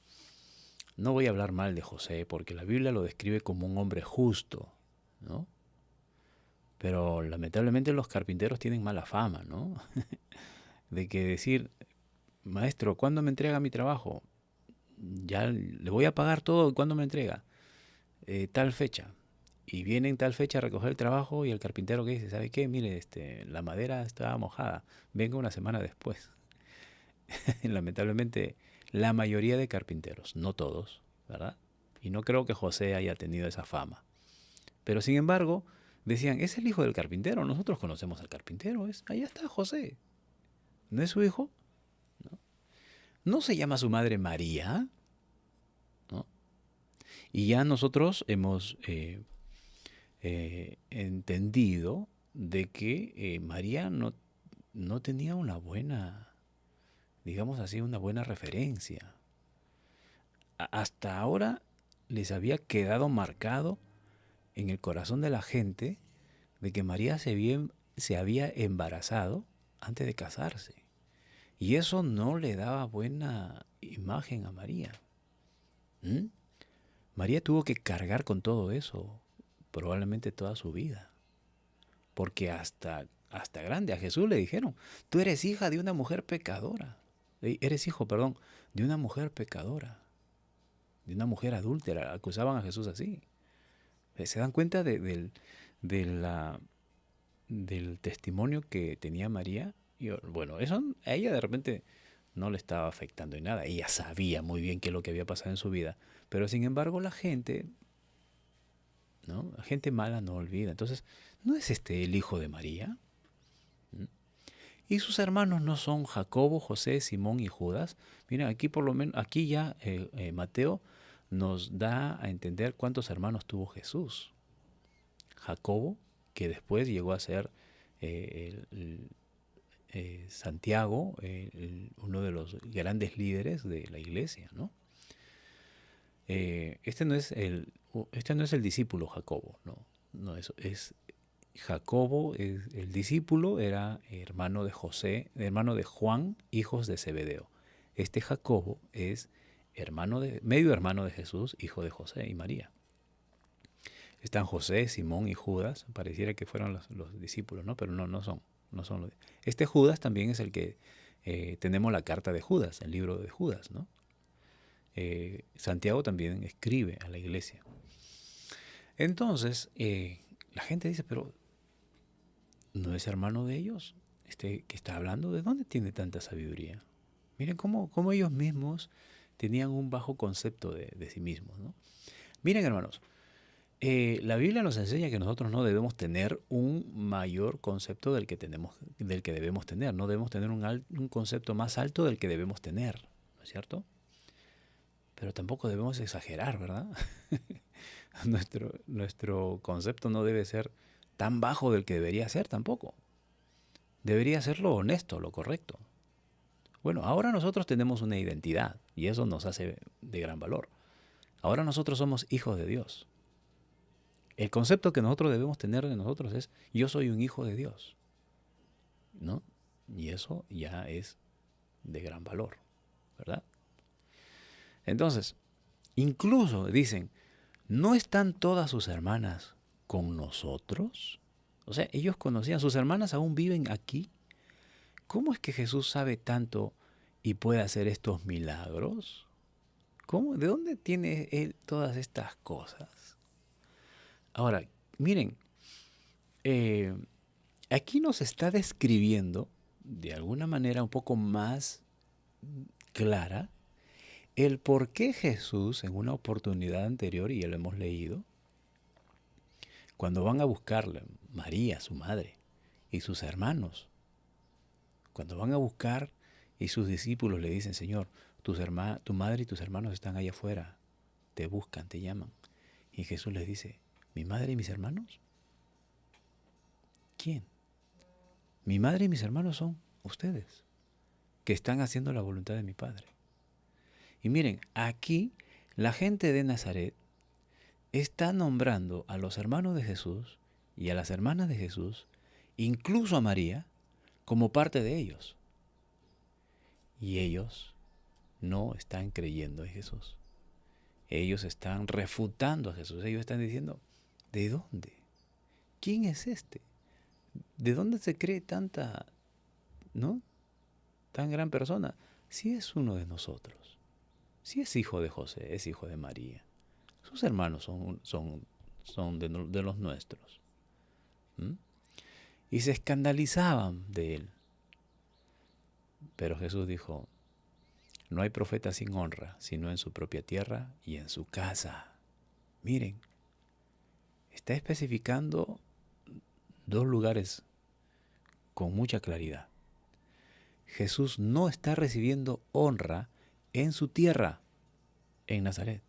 no voy a hablar mal de José porque la Biblia lo describe como un hombre justo, ¿no? Pero lamentablemente los carpinteros tienen mala fama, ¿no? De que decir, maestro, ¿cuándo me entrega mi trabajo? Ya le voy a pagar todo, ¿cuándo me entrega? Tal fecha. Y viene en tal fecha a recoger el trabajo y el carpintero que dice, ¿sabe qué? Mire, la madera está mojada, venga una semana después. Lamentablemente, la mayoría de carpinteros, no todos, ¿verdad? Y no creo que José haya tenido esa fama. Pero sin embargo, decían, es el hijo del carpintero, nosotros conocemos al carpintero, allá está José. ¿No es su hijo? ¿No? ¿No se llama su madre María? ¿No? Y ya nosotros hemos entendido de que María no tenía una buena, digamos así, una buena referencia. Hasta ahora les había quedado marcado en el corazón de la gente de que María se había embarazado antes de casarse. Y eso no le daba buena imagen a María. ¿Mm? María tuvo que cargar con todo eso probablemente toda su vida. Porque hasta grande a Jesús le dijeron, tú eres hija de una mujer pecadora. Eres hijo, perdón, de una mujer pecadora. De una mujer adúltera. Acusaban a Jesús así. ¿Se dan cuenta del testimonio que tenía María? Y bueno, eso a ella de repente no le estaba afectando en nada. Ella sabía muy bien qué es lo que había pasado en su vida. Pero sin embargo la gente, ¿no? La gente mala no olvida. Entonces, ¿no es este el hijo de María? ¿Mm? Y sus hermanos no son Jacobo, José, Simón y Judas. Miren, aquí por lo menos, aquí ya Mateo nos da a entender cuántos hermanos tuvo Jesús. Jacobo, que después llegó a ser Santiago, uno de los grandes líderes de la iglesia, ¿no? Este no es el discípulo Jacobo, no, no es Jacobo, el discípulo era hermano de José, hermano de Juan, hijos de Zebedeo. Este Jacobo es medio hermano de Jesús, hijo de José y María. Están José, Simón y Judas, pareciera que fueron los discípulos, ¿no? Pero no son los. Este Judas también es el que tenemos la carta de Judas, el libro de Judas, ¿no? Santiago también escribe a la iglesia. Entonces, la gente dice, pero ¿no es hermano de ellos? Que está hablando, ¿de dónde tiene tanta sabiduría? Miren cómo ellos mismos tenían un bajo concepto de sí mismos, ¿no? Miren, hermanos, la Biblia nos enseña que nosotros no debemos tener un mayor concepto del que debemos tener. No debemos tener un concepto más alto del que debemos tener, ¿no es cierto? Pero tampoco debemos exagerar, ¿verdad? Nuestro concepto no debe ser tan bajo del que debería ser tampoco. Debería ser lo honesto, lo correcto. Bueno, ahora nosotros tenemos una identidad y eso nos hace de gran valor. Ahora nosotros somos hijos de Dios. El concepto que nosotros debemos tener de nosotros es, yo soy un hijo de Dios, ¿no? Y eso ya es de gran valor, ¿verdad? Entonces, incluso dicen, ¿no están todas sus hermanas con nosotros? O sea, ellos conocían, sus hermanas aún viven aquí. ¿Cómo es que Jesús sabe tanto y puede hacer estos milagros? ¿Cómo? ¿De dónde tiene él todas estas cosas? Ahora, miren, aquí nos está describiendo de alguna manera un poco más clara el por qué Jesús en una oportunidad anterior, y ya lo hemos leído, cuando van a buscarle María, su madre, y sus hermanos, cuando van a buscar y sus discípulos le dicen, Señor, tu madre y tus hermanos están allá afuera, te buscan, te llaman. Y Jesús les dice, ¿mi madre y mis hermanos? ¿Quién? Mi madre y mis hermanos son ustedes, que están haciendo la voluntad de mi Padre. Y miren, aquí la gente de Nazaret está nombrando a los hermanos de Jesús y a las hermanas de Jesús, incluso a María, como parte de ellos. Y ellos no están creyendo en Jesús. Ellos están refutando a Jesús. Ellos están diciendo, ¿de dónde? ¿Quién es este? ¿De dónde se cree tanta, ¿no? Tan gran persona? Si es uno de nosotros. Si es hijo de José, es hijo de María. Sus hermanos son de los nuestros. ¿Mm? Y se escandalizaban de él. Pero Jesús dijo, no hay profeta sin honra, sino en su propia tierra y en su casa. Miren, está especificando dos lugares con mucha claridad. Jesús no está recibiendo honra en su tierra, en Nazaret.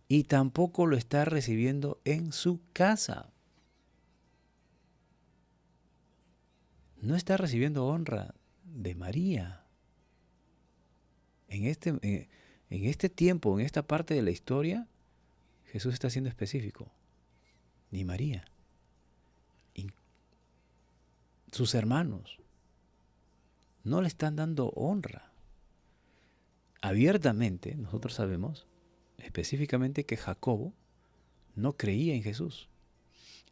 Y tampoco lo está recibiendo en su casa. No está recibiendo honra de María. En este tiempo, en esta parte de la historia, Jesús está siendo específico. Ni María. Sus hermanos no le están dando honra. Abiertamente, nosotros sabemos específicamente que Jacobo no creía en Jesús.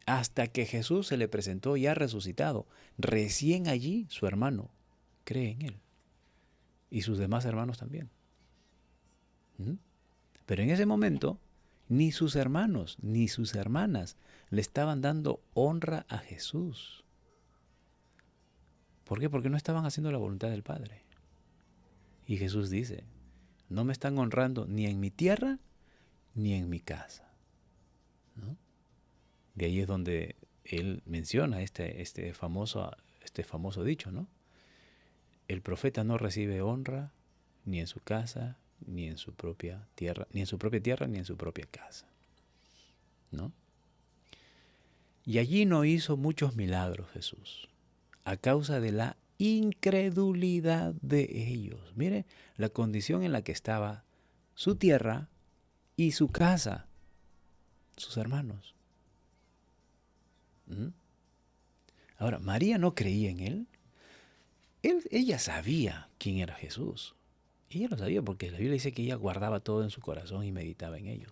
Hasta que Jesús se le presentó ya resucitado. Recién allí su hermano cree en él. Y sus demás hermanos también. Pero en ese momento, ni sus hermanos, ni sus hermanas le estaban dando honra a Jesús. ¿Por qué? Porque no estaban haciendo la voluntad del Padre. Y Jesús dice, no me están honrando ni en mi tierra, ni en mi casa. ¿No? De ahí es donde él menciona este famoso dicho, ¿no? El profeta no recibe honra ni en su casa, ni en su propia tierra, ni en su propia casa. ¿No? Y allí no hizo muchos milagros Jesús, a causa de la incredulidad de ellos. Mire la condición en la que estaba su tierra y su casa, sus hermanos. Ahora, María no creía en él. Ella sabía quién era Jesús. Ella lo sabía porque la Biblia dice que ella guardaba todo en su corazón y meditaba en ello.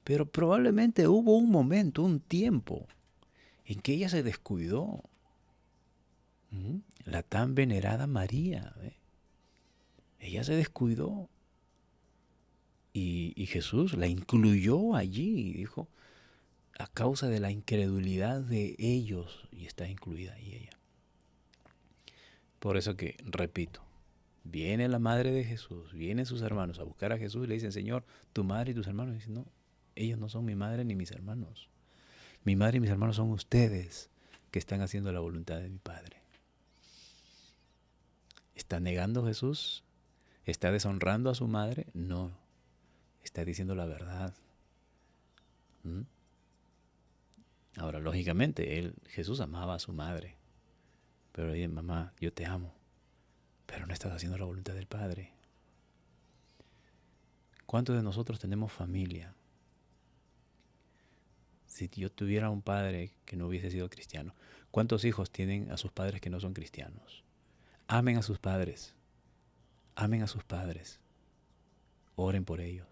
Pero probablemente hubo un momento, un tiempo, en que ella se descuidó. La tan venerada María. Ella se descuidó. Y Jesús la incluyó allí y dijo, a causa de la incredulidad de ellos, y está incluida ahí ella. Por eso que, repito, viene la madre de Jesús, vienen sus hermanos a buscar a Jesús y le dicen, Señor, tu madre y tus hermanos. Y dicen, no, ellos no son mi madre ni mis hermanos. Mi madre y mis hermanos son ustedes que están haciendo la voluntad de mi Padre. ¿Está negando Jesús? ¿Está deshonrando a su madre? No, está diciendo la verdad. Ahora, lógicamente, Jesús amaba a su madre. Pero le dice, mamá, yo te amo, pero no estás haciendo la voluntad del Padre. ¿Cuántos de nosotros tenemos familia? Si yo tuviera un padre que no hubiese sido cristiano, ¿cuántos hijos tienen a sus padres que no son cristianos? Amen a sus padres. Amen a sus padres. Oren por ellos.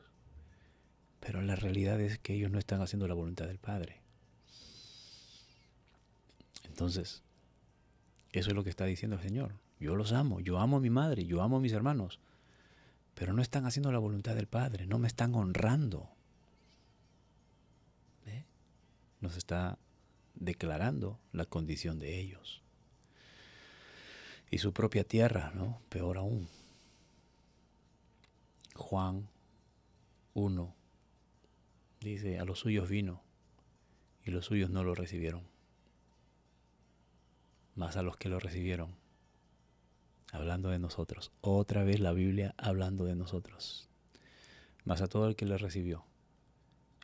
Pero la realidad es que ellos no están haciendo la voluntad del Padre. Entonces, eso es lo que está diciendo el Señor. Yo los amo, yo amo a mi madre, yo amo a mis hermanos, pero no están haciendo la voluntad del Padre, no me están honrando. Nos está declarando la condición de ellos. Y su propia tierra, ¿no? Peor aún. Juan 1 dice, a los suyos vino y los suyos no lo recibieron. Mas a los que lo recibieron, hablando de nosotros, otra vez la Biblia hablando de nosotros, mas a todo el que le recibió,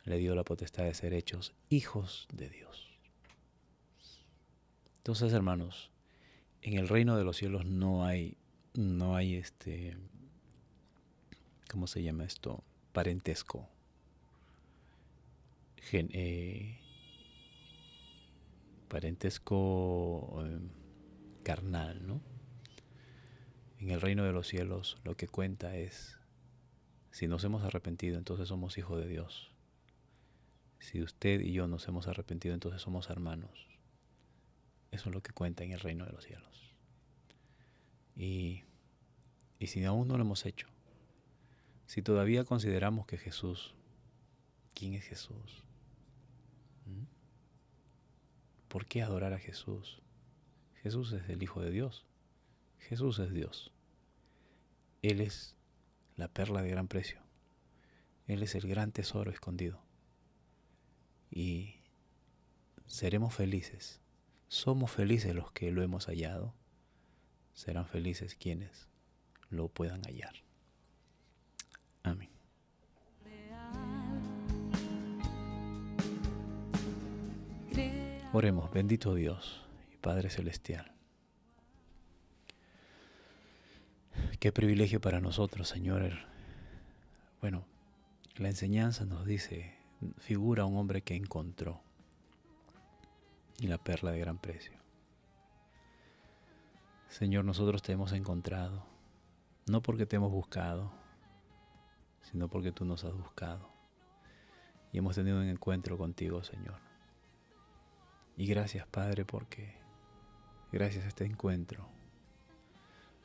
le dio la potestad de ser hechos hijos de Dios. Entonces, hermanos, en el reino de los cielos no hay ¿cómo se llama esto? Parentesco. Parentesco carnal, ¿no? En el reino de los cielos lo que cuenta es, si nos hemos arrepentido, entonces somos hijos de Dios. Si usted y yo nos hemos arrepentido, entonces somos hermanos. Eso es lo que cuenta en el reino de los cielos. Y si aún no lo hemos hecho, si todavía consideramos que Jesús, ¿quién es Jesús? ¿Por qué adorar a Jesús? Jesús es el Hijo de Dios. Jesús es Dios. Él es la perla de gran precio. Él es el gran tesoro escondido. Y seremos felices. Somos felices los que lo hemos hallado. Serán felices quienes lo puedan hallar. Amén. Oremos, bendito Dios y Padre Celestial. Qué privilegio para nosotros, Señor. Bueno, la enseñanza nos dice, figura un hombre que encontró y la perla de gran precio. Señor, nosotros te hemos encontrado, no porque te hemos buscado, sino porque tú nos has buscado y hemos tenido un encuentro contigo, Señor. Y gracias, Padre, porque gracias a este encuentro,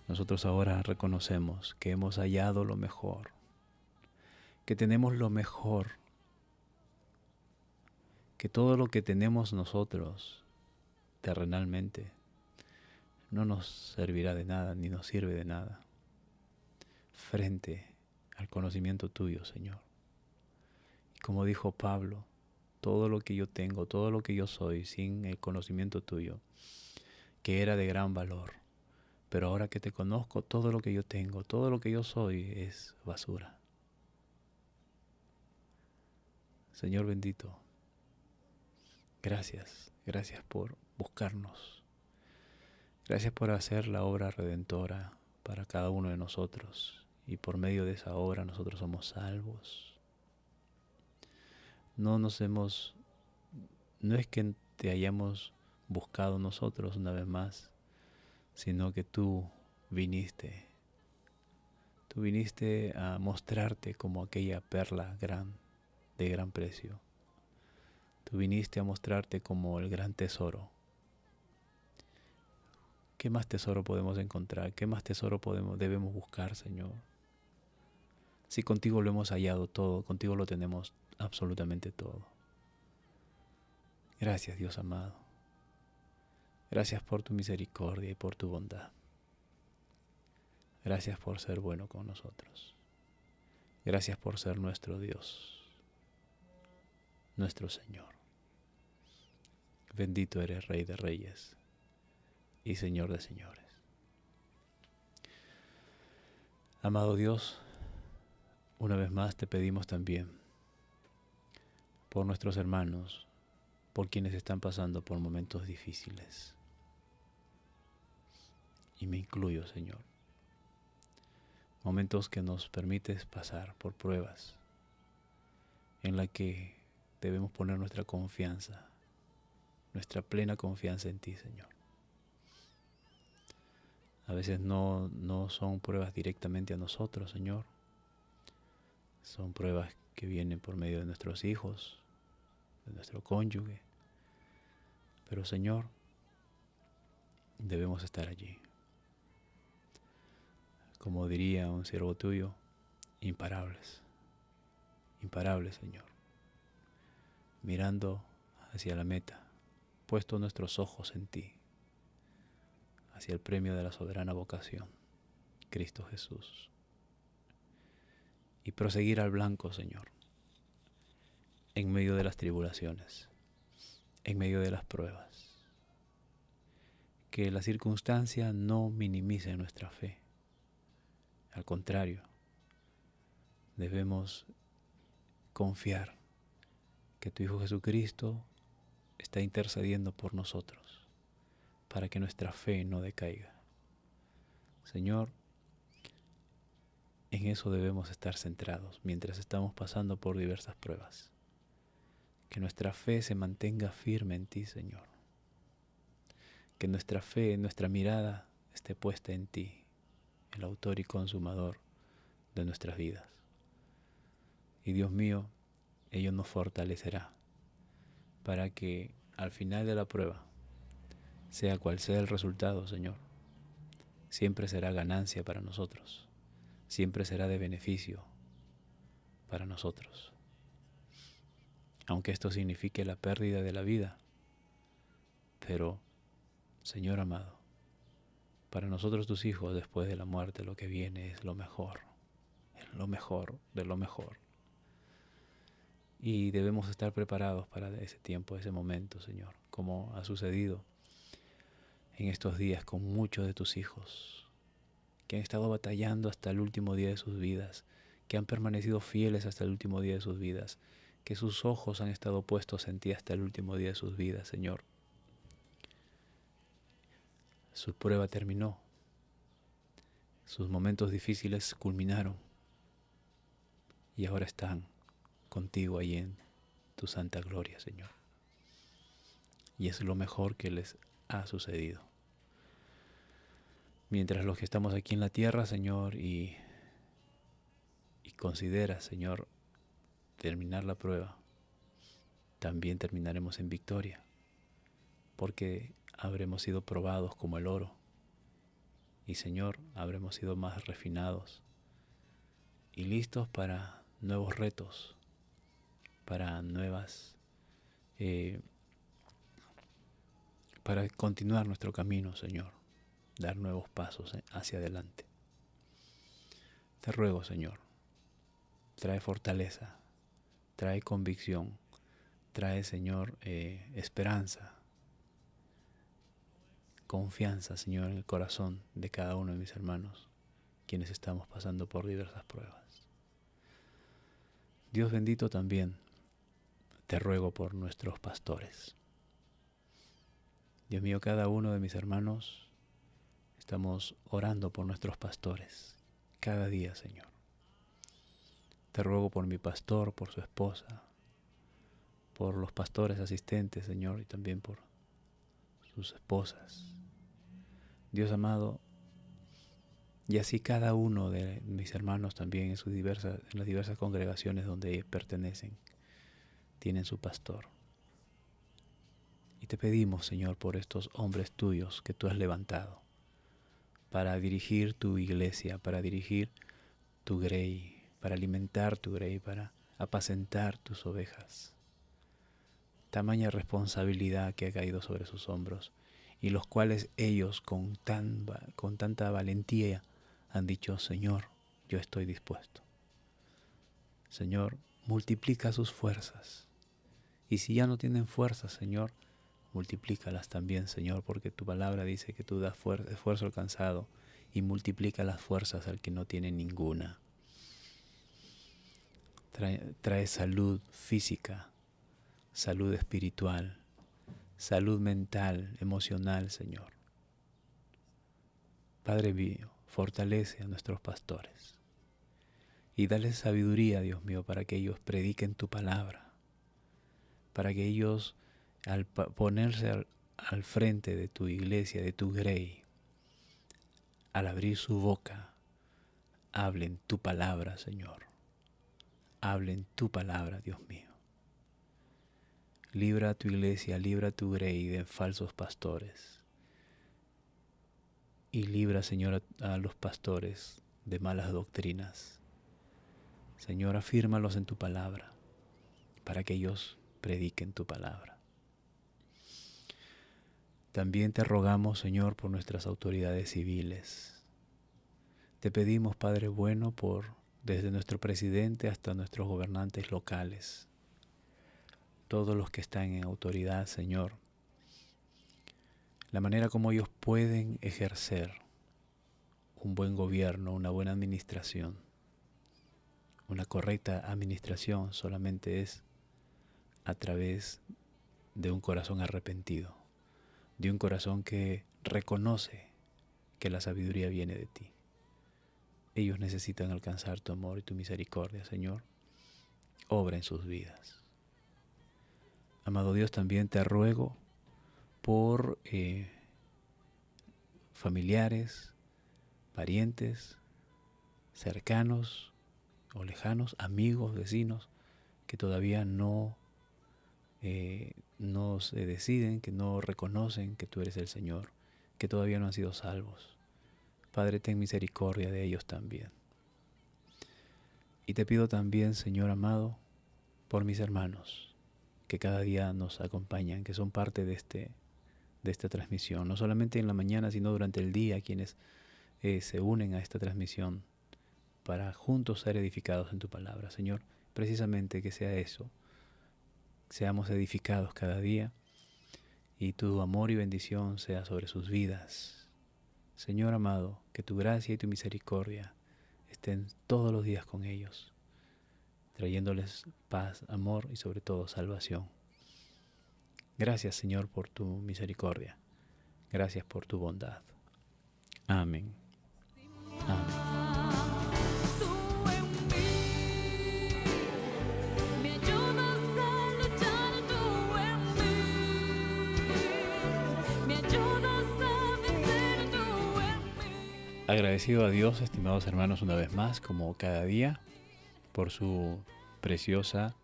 nosotros ahora reconocemos que hemos hallado lo mejor, que tenemos lo mejor, que todo lo que tenemos nosotros terrenalmente no nos servirá de nada, ni nos sirve de nada, frente al conocimiento tuyo, Señor. Y como dijo Pablo, todo lo que yo tengo, todo lo que yo soy, sin el conocimiento tuyo, que era de gran valor. Pero ahora que te conozco, todo lo que yo tengo, todo lo que yo soy es basura. Señor bendito, gracias por buscarnos. Gracias por hacer la obra redentora para cada uno de nosotros. Y por medio de esa obra nosotros somos salvos. No es que te hayamos buscado nosotros una vez más, sino que tú viniste a mostrarte como aquella perla de gran precio. Tú viniste a mostrarte como el gran tesoro. ¿Qué más tesoro podemos encontrar? ¿Qué más tesoro debemos buscar, Señor? Si contigo lo hemos hallado todo, contigo lo tenemos absolutamente todo. Gracias, Dios amado. Gracias por tu misericordia y por tu bondad. Gracias por ser bueno con nosotros. Gracias por ser nuestro Dios, nuestro Señor. Bendito eres, Rey de Reyes y Señor de Señores. Amado Dios, una vez más te pedimos también por nuestros hermanos, por quienes están pasando por momentos difíciles. Y me incluyo, Señor. Momentos que nos permites pasar por pruebas en la que debemos poner nuestra confianza, nuestra plena confianza en ti, Señor. A veces no son pruebas directamente a nosotros, Señor. Son pruebas que vienen por medio de nuestros hijos, de nuestro cónyuge. Pero, Señor, debemos estar allí. Como diría un siervo tuyo, imparables. Imparables, Señor. Mirando hacia la meta, puesto nuestros ojos en ti, hacia el premio de la soberana vocación, Cristo Jesús. Y proseguir al blanco, Señor, en medio de las tribulaciones, en medio de las pruebas. Que la circunstancia no minimice nuestra fe. Al contrario, debemos confiar que tu Hijo Jesucristo está intercediendo por nosotros, para que nuestra fe no decaiga. Señor, en eso debemos estar centrados mientras estamos pasando por diversas pruebas. Que nuestra fe se mantenga firme en ti, Señor. Que nuestra fe, nuestra mirada esté puesta en ti, el autor y consumador de nuestras vidas. Y Dios mío, ello nos fortalecerá para que al final de la prueba, sea cual sea el resultado, Señor, siempre será ganancia para nosotros, siempre será de beneficio para nosotros. Aunque esto signifique la pérdida de la vida, pero, Señor amado, para nosotros tus hijos después de la muerte lo que viene es lo mejor de lo mejor. Y debemos estar preparados para ese tiempo, ese momento, Señor, como ha sucedido en estos días con muchos de tus hijos, que han estado batallando hasta el último día de sus vidas, que han permanecido fieles hasta el último día de sus vidas, que sus ojos han estado puestos en ti hasta el último día de sus vidas, Señor. Su prueba terminó, sus momentos difíciles culminaron y ahora están contigo ahí en tu santa gloria, Señor. Y es lo mejor que les ha sucedido. Mientras los que estamos aquí en la tierra, Señor, y considera, Señor, terminar la prueba, también terminaremos en victoria, porque habremos sido probados como el oro, y Señor, habremos sido más refinados y listos para nuevos retos, para para continuar nuestro camino, Señor, dar nuevos pasos hacia adelante. Te ruego, Señor, trae fortaleza, trae convicción, trae, Señor, esperanza, confianza, Señor, en el corazón de cada uno de mis hermanos, quienes estamos pasando por diversas pruebas. Dios bendito, también te ruego por nuestros pastores. Dios mío, cada uno de mis hermanos estamos orando por nuestros pastores cada día, Señor. Te ruego por mi pastor, por su esposa, por los pastores asistentes, Señor, y también por sus esposas. Dios amado, y así cada uno de mis hermanos también en las diversas congregaciones donde pertenecen, tienen su pastor. Y te pedimos, Señor, por estos hombres tuyos que tú has levantado para dirigir tu iglesia, para dirigir tu grey, para alimentar tu grey, para apacentar tus ovejas. Tamaña responsabilidad que ha caído sobre sus hombros, y los cuales ellos con tanta valentía han dicho: Señor, yo estoy dispuesto. Señor, multiplica sus fuerzas, y si ya no tienen fuerzas, Señor, multiplícalas también, Señor, porque tu palabra dice que tú das esfuerzo al cansado y multiplica las fuerzas al que no tiene ninguna. Trae salud física, salud espiritual, salud mental, emocional, Señor. Padre mío, fortalece a nuestros pastores y dale sabiduría, Dios mío, para que ellos prediquen tu palabra, para que ellos, al ponerse al frente de tu iglesia, de tu grey, al abrir su boca, hablen tu palabra, Señor. Hablen tu palabra, Dios mío. Libra a tu iglesia, libra a tu grey de falsos pastores. Y libra, Señor, a los pastores de malas doctrinas. Señor, afírmalos en tu palabra, para que ellos prediquen tu palabra. También te rogamos, Señor, por nuestras autoridades civiles. Te pedimos, Padre bueno, desde nuestro presidente hasta nuestros gobernantes locales, todos los que están en autoridad, Señor, la manera como ellos pueden ejercer un buen gobierno, una buena administración. Una correcta administración solamente es a través de un corazón arrepentido, de un corazón que reconoce que la sabiduría viene de ti. Ellos necesitan alcanzar tu amor y tu misericordia, Señor. Obra en sus vidas. Amado Dios, también te ruego por familiares, parientes, cercanos o lejanos, amigos, vecinos, que todavía no se deciden, que no reconocen que tú eres el Señor, que todavía no han sido salvos. Padre, ten misericordia de ellos también. Y te pido también, Señor amado, por mis hermanos, que cada día nos acompañan, que son parte de esta transmisión, no solamente en la mañana, sino durante el día, quienes se unen a esta transmisión para juntos ser edificados en tu palabra. Señor, precisamente que sea eso, seamos edificados cada día y tu amor y bendición sea sobre sus vidas. Señor amado, que tu gracia y tu misericordia estén todos los días con ellos, trayéndoles paz, amor y sobre todo salvación. Gracias, Señor, por tu misericordia. Gracias por tu bondad. Amén. Amén. Agradecido a Dios, estimados hermanos, una vez más, como cada día, por su preciosa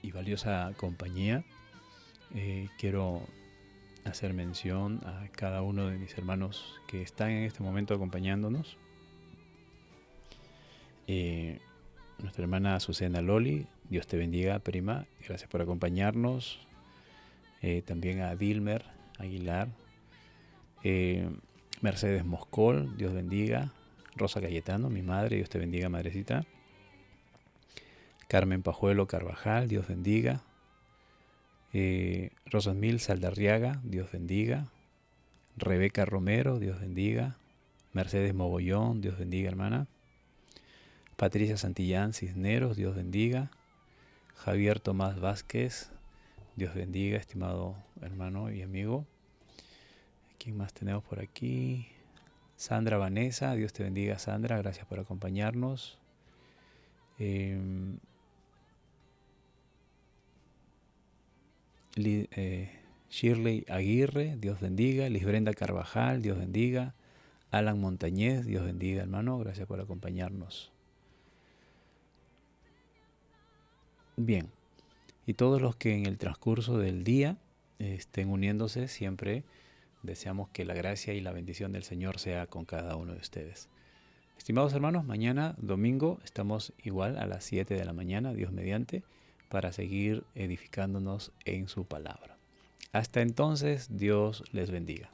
y valiosa compañía. Quiero hacer mención a cada uno de mis hermanos que están en este momento acompañándonos. Nuestra hermana Azucena Loli, Dios te bendiga, prima, gracias por acompañarnos. También a Dilmer Aguilar, Mercedes Moscol, Dios bendiga. Rosa Cayetano, mi madre, Dios te bendiga, madrecita. Carmen Pajuelo Carvajal, Dios bendiga. Rosasmil Saldarriaga, Dios bendiga. Rebeca Romero, Dios bendiga. Mercedes Mogollón, Dios bendiga, hermana. Patricia Santillán Cisneros, Dios bendiga. Javier Tomás Vázquez, Dios bendiga, estimado hermano y amigo. ¿Quién más tenemos por aquí? Sandra Vanessa, Dios te bendiga, Sandra, gracias por acompañarnos. Shirley Aguirre, Dios bendiga. Liz Brenda Carvajal, Dios bendiga. Alan Montañez, Dios bendiga, hermano, gracias por acompañarnos. Bien, y todos los que en el transcurso del día estén uniéndose, siempre deseamos que la gracia y la bendición del Señor sea con cada uno de ustedes. Estimados hermanos, mañana domingo estamos igual a las 7 de la mañana, Dios mediante, para seguir edificándonos en su palabra. Hasta entonces, Dios les bendiga.